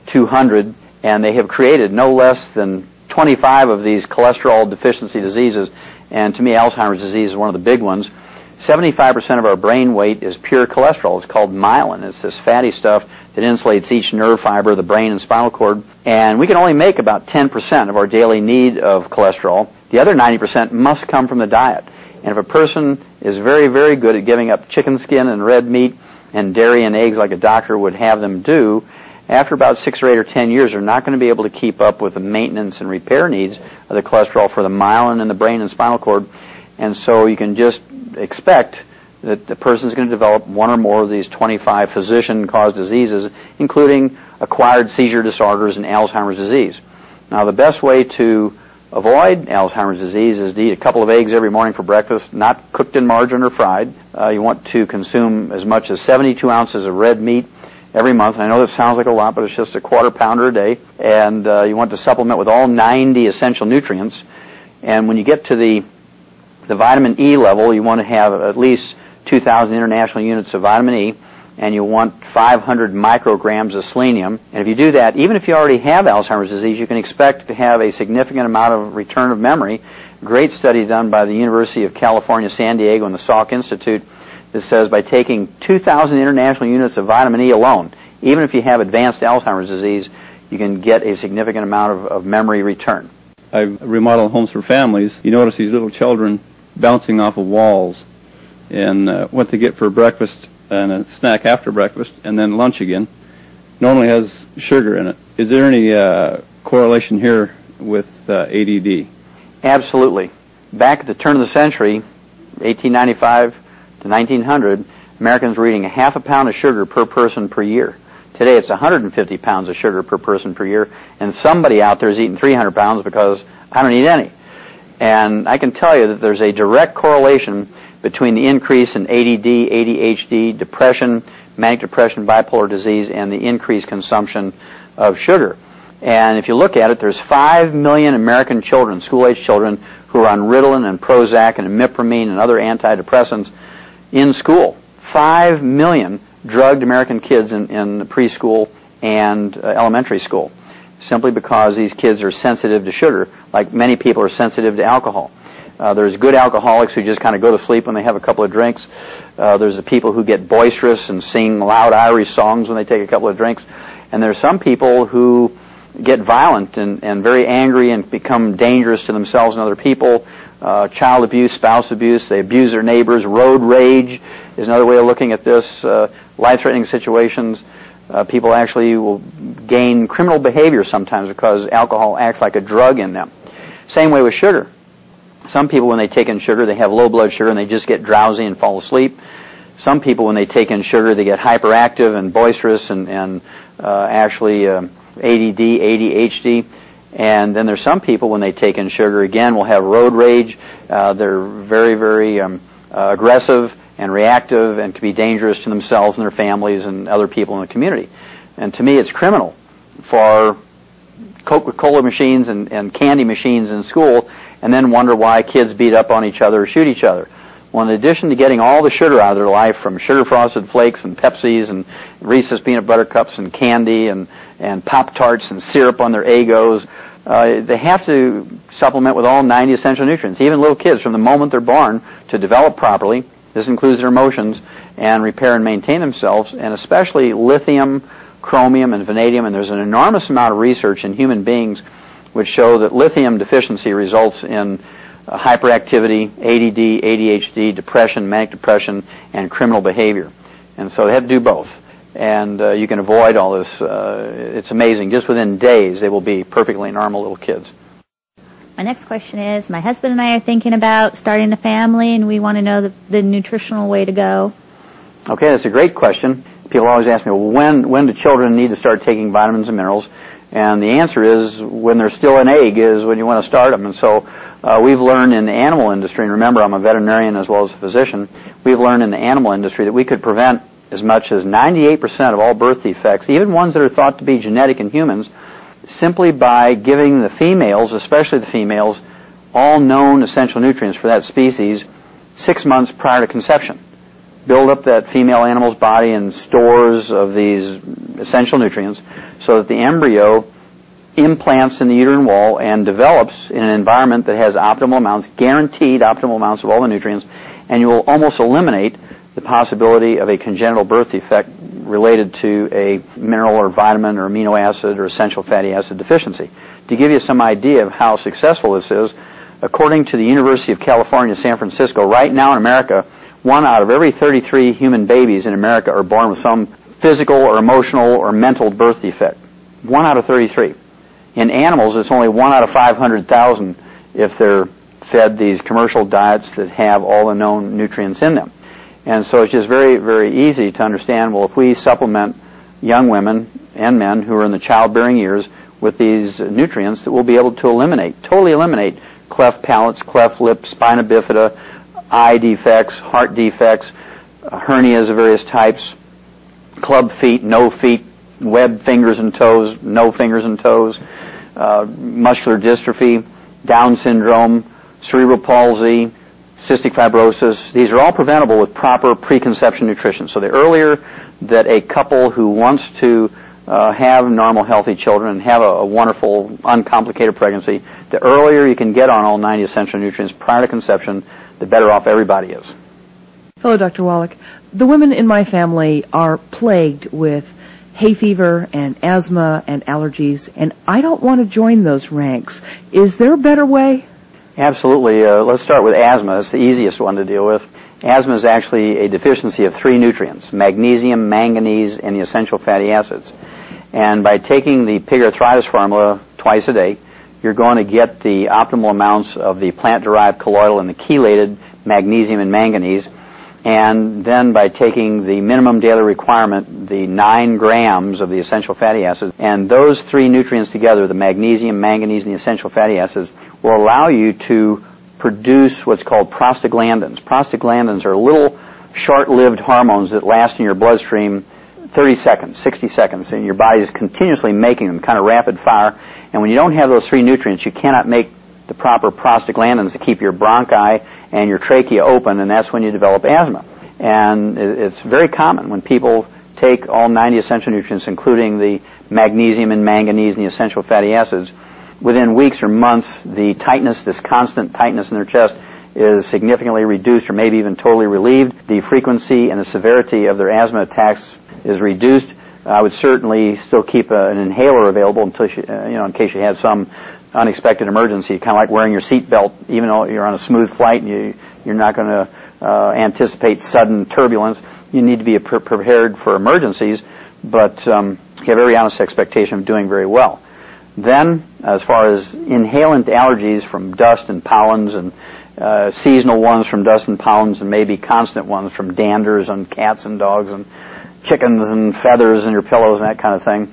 200, and they have created no less than 25 of these cholesterol deficiency diseases, and to me Alzheimer's disease is one of the big ones. 75% of our brain weight is pure cholesterol. It's called myelin. It's this fatty stuff that insulates each nerve fiber of the brain and spinal cord, and we can only make about 10% of our daily need of cholesterol. The other 90% must come from the diet. And if a person is very, very good at giving up chicken skin and red meat and dairy and eggs like a doctor would have them do, after about 6 or 8 or 10 years, they're not going to be able to keep up with the maintenance and repair needs of the cholesterol for the myelin in the brain and spinal cord. And so you can just expect that the person is going to develop one or more of these 25 physician-caused diseases, including acquired seizure disorders and Alzheimer's disease. Now, the best way to avoid Alzheimer's disease is to eat a couple of eggs every morning for breakfast, not cooked in margarine or fried. You want to consume as much as 72 ounces of red meat every month. And I know that sounds like a lot, but it's just a quarter pounder a day. And you want to supplement with all 90 essential nutrients. And when you get to the vitamin E level, you want to have at least 2,000 international units of vitamin E, and you want 500 micrograms of selenium. And if you do that, even if you already have Alzheimer's disease, you can expect to have a significant amount of return of memory. Great study done by the University of California, San Diego, and the Salk Institute that says by taking 2,000 international units of vitamin E alone, even if you have advanced Alzheimer's disease, you can get a significant amount of memory return. I've remodeled homes for families. You notice these little children bouncing off of walls, and what they get for breakfast and a snack after breakfast, and then lunch again, normally has sugar in it. Is there any correlation here with ADD? Absolutely. Back at the turn of the century, 1895 to 1900, Americans were eating a half a pound of sugar per person per year. Today it's 150 pounds of sugar per person per year, and somebody out there is eating 300 pounds because I don't eat any. And I can tell you that there's a direct correlation between the increase in ADD, ADHD, depression, manic depression, bipolar disease, and the increased consumption of sugar. And if you look at it, there's 5 million American children, school-age children, who are on Ritalin and Prozac and imipramine and other antidepressants in school. 5 million drugged American kids in preschool and elementary school, simply because these kids are sensitive to sugar, like many people are sensitive to alcohol. There's good alcoholics who just kind of go to sleep when they have a couple of drinks. There's the people who get boisterous and sing loud Irish songs when they take a couple of drinks. And there's some people who get violent and very angry and become dangerous to themselves and other people. Child abuse, spouse abuse, they abuse their neighbors. Road rage is another way of looking at this. Life-threatening situations. People actually will gain criminal behavior sometimes because alcohol acts like a drug in them. Same way with sugar. Some people, when they take in sugar, they have low blood sugar and they just get drowsy and fall asleep. Some people, when they take in sugar, they get hyperactive and boisterous and actually ADD, ADHD. And then there's some people, when they take in sugar, again, will have road rage. They're very, very aggressive and reactive and can be dangerous to themselves and their families and other people in the community. And to me, it's criminal for Coca-Cola machines and candy machines in school and then wonder why kids beat up on each other or shoot each other. Well, in addition to getting all the sugar out of their life from sugar frosted flakes and Pepsis and Reese's peanut butter cups and candy and Pop-Tarts and syrup on their Eggos, they have to supplement with all 90 essential nutrients. Even little kids, from the moment they're born, to develop properly, this includes their emotions, and repair and maintain themselves, and especially lithium, chromium, and vanadium. And there's an enormous amount of research in human beings which show that lithium deficiency results in hyperactivity, ADD, ADHD, depression, manic depression, and criminal behavior. And so they have to do both. And you can avoid all this. It's amazing. Just within days, they will be perfectly normal little kids. My next question is, my husband and I are thinking about starting a family, and we want to know the nutritional way to go. Okay, that's a great question. People always ask me, well, when do children need to start taking vitamins and minerals? And the answer is, when they're still an egg is when you want to start them. And so we've learned in the animal industry, and remember I'm a veterinarian as well as a physician, we've learned in the animal industry that we could prevent as much as 98% of all birth defects, even ones that are thought to be genetic in humans, simply by giving the females, especially the females, all known essential nutrients for that species 6 months prior to conception. Build up that female animal's body in stores of these essential nutrients so that the embryo implants in the uterine wall and develops in an environment that has optimal amounts, guaranteed optimal amounts of all the nutrients, and you will almost eliminate the possibility of a congenital birth defect related to a mineral or vitamin or amino acid or essential fatty acid deficiency. To give you some idea of how successful this is, according to the University of California, San Francisco, right now in America, 1 out of every 33 human babies in America are born with some physical or emotional or mental birth defect. 1 out of 33. In animals, it's only 1 out of 500,000 if they're fed these commercial diets that have all the known nutrients in them. And so it's just very, very easy to understand, well, if we supplement young women and men who are in the childbearing years with these nutrients, that we'll be able to eliminate, totally eliminate cleft palates, cleft lips, spina bifida, eye defects, heart defects, hernias of various types, club feet, no feet, web fingers and toes, no fingers and toes, muscular dystrophy, Down syndrome, cerebral palsy, cystic fibrosis. These are all preventable with proper preconception nutrition. So the earlier that a couple who wants to have normal, healthy children and have a wonderful, uncomplicated pregnancy, the earlier you can get on all 90 essential nutrients prior to conception, the better off everybody is. Hello, Dr. Wallach. The women in my family are plagued with hay fever and asthma and allergies, and I don't want to join those ranks. Is there a better way? Absolutely. Let's start with asthma. It's the easiest one to deal with. Asthma is actually a deficiency of 3 nutrients, magnesium, manganese, and the essential fatty acids. And by taking the pig arthritis formula twice a day, you're going to get the optimal amounts of the plant-derived colloidal and the chelated magnesium and manganese. And then by taking the minimum daily requirement, the 9 grams of the essential fatty acids, and those 3 nutrients together, the magnesium, manganese, and the essential fatty acids, will allow you to produce what's called prostaglandins. Prostaglandins are little short-lived hormones that last in your bloodstream 30 seconds, 60 seconds, and your body is continuously making them, kind of rapid fire. And when you don't have those 3 nutrients, you cannot make the proper prostaglandins to keep your bronchi and your trachea open, and that's when you develop asthma. And it's very common when people take all 90 essential nutrients, including the magnesium and manganese and the essential fatty acids, within weeks or months, the tightness, this constant tightness in their chest, is significantly reduced or maybe even totally relieved. The frequency and the severity of their asthma attacks is reduced. I would certainly still keep an inhaler available until in case you had some unexpected emergency, kind of like wearing your seatbelt, even though you're on a smooth flight and you're not going to anticipate sudden turbulence. You need to be prepared for emergencies, but you have every honest expectation of doing very well. Then, as far as inhalant allergies from dust and pollens, and seasonal ones from dust and pollens, and maybe constant ones from danders on cats and dogs and chickens and feathers in your pillows and that kind of thing,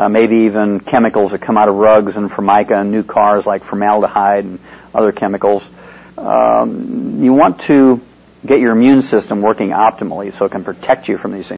maybe even chemicals that come out of rugs and formica and new cars like formaldehyde and other chemicals. You want to get your immune system working optimally so it can protect you from these things.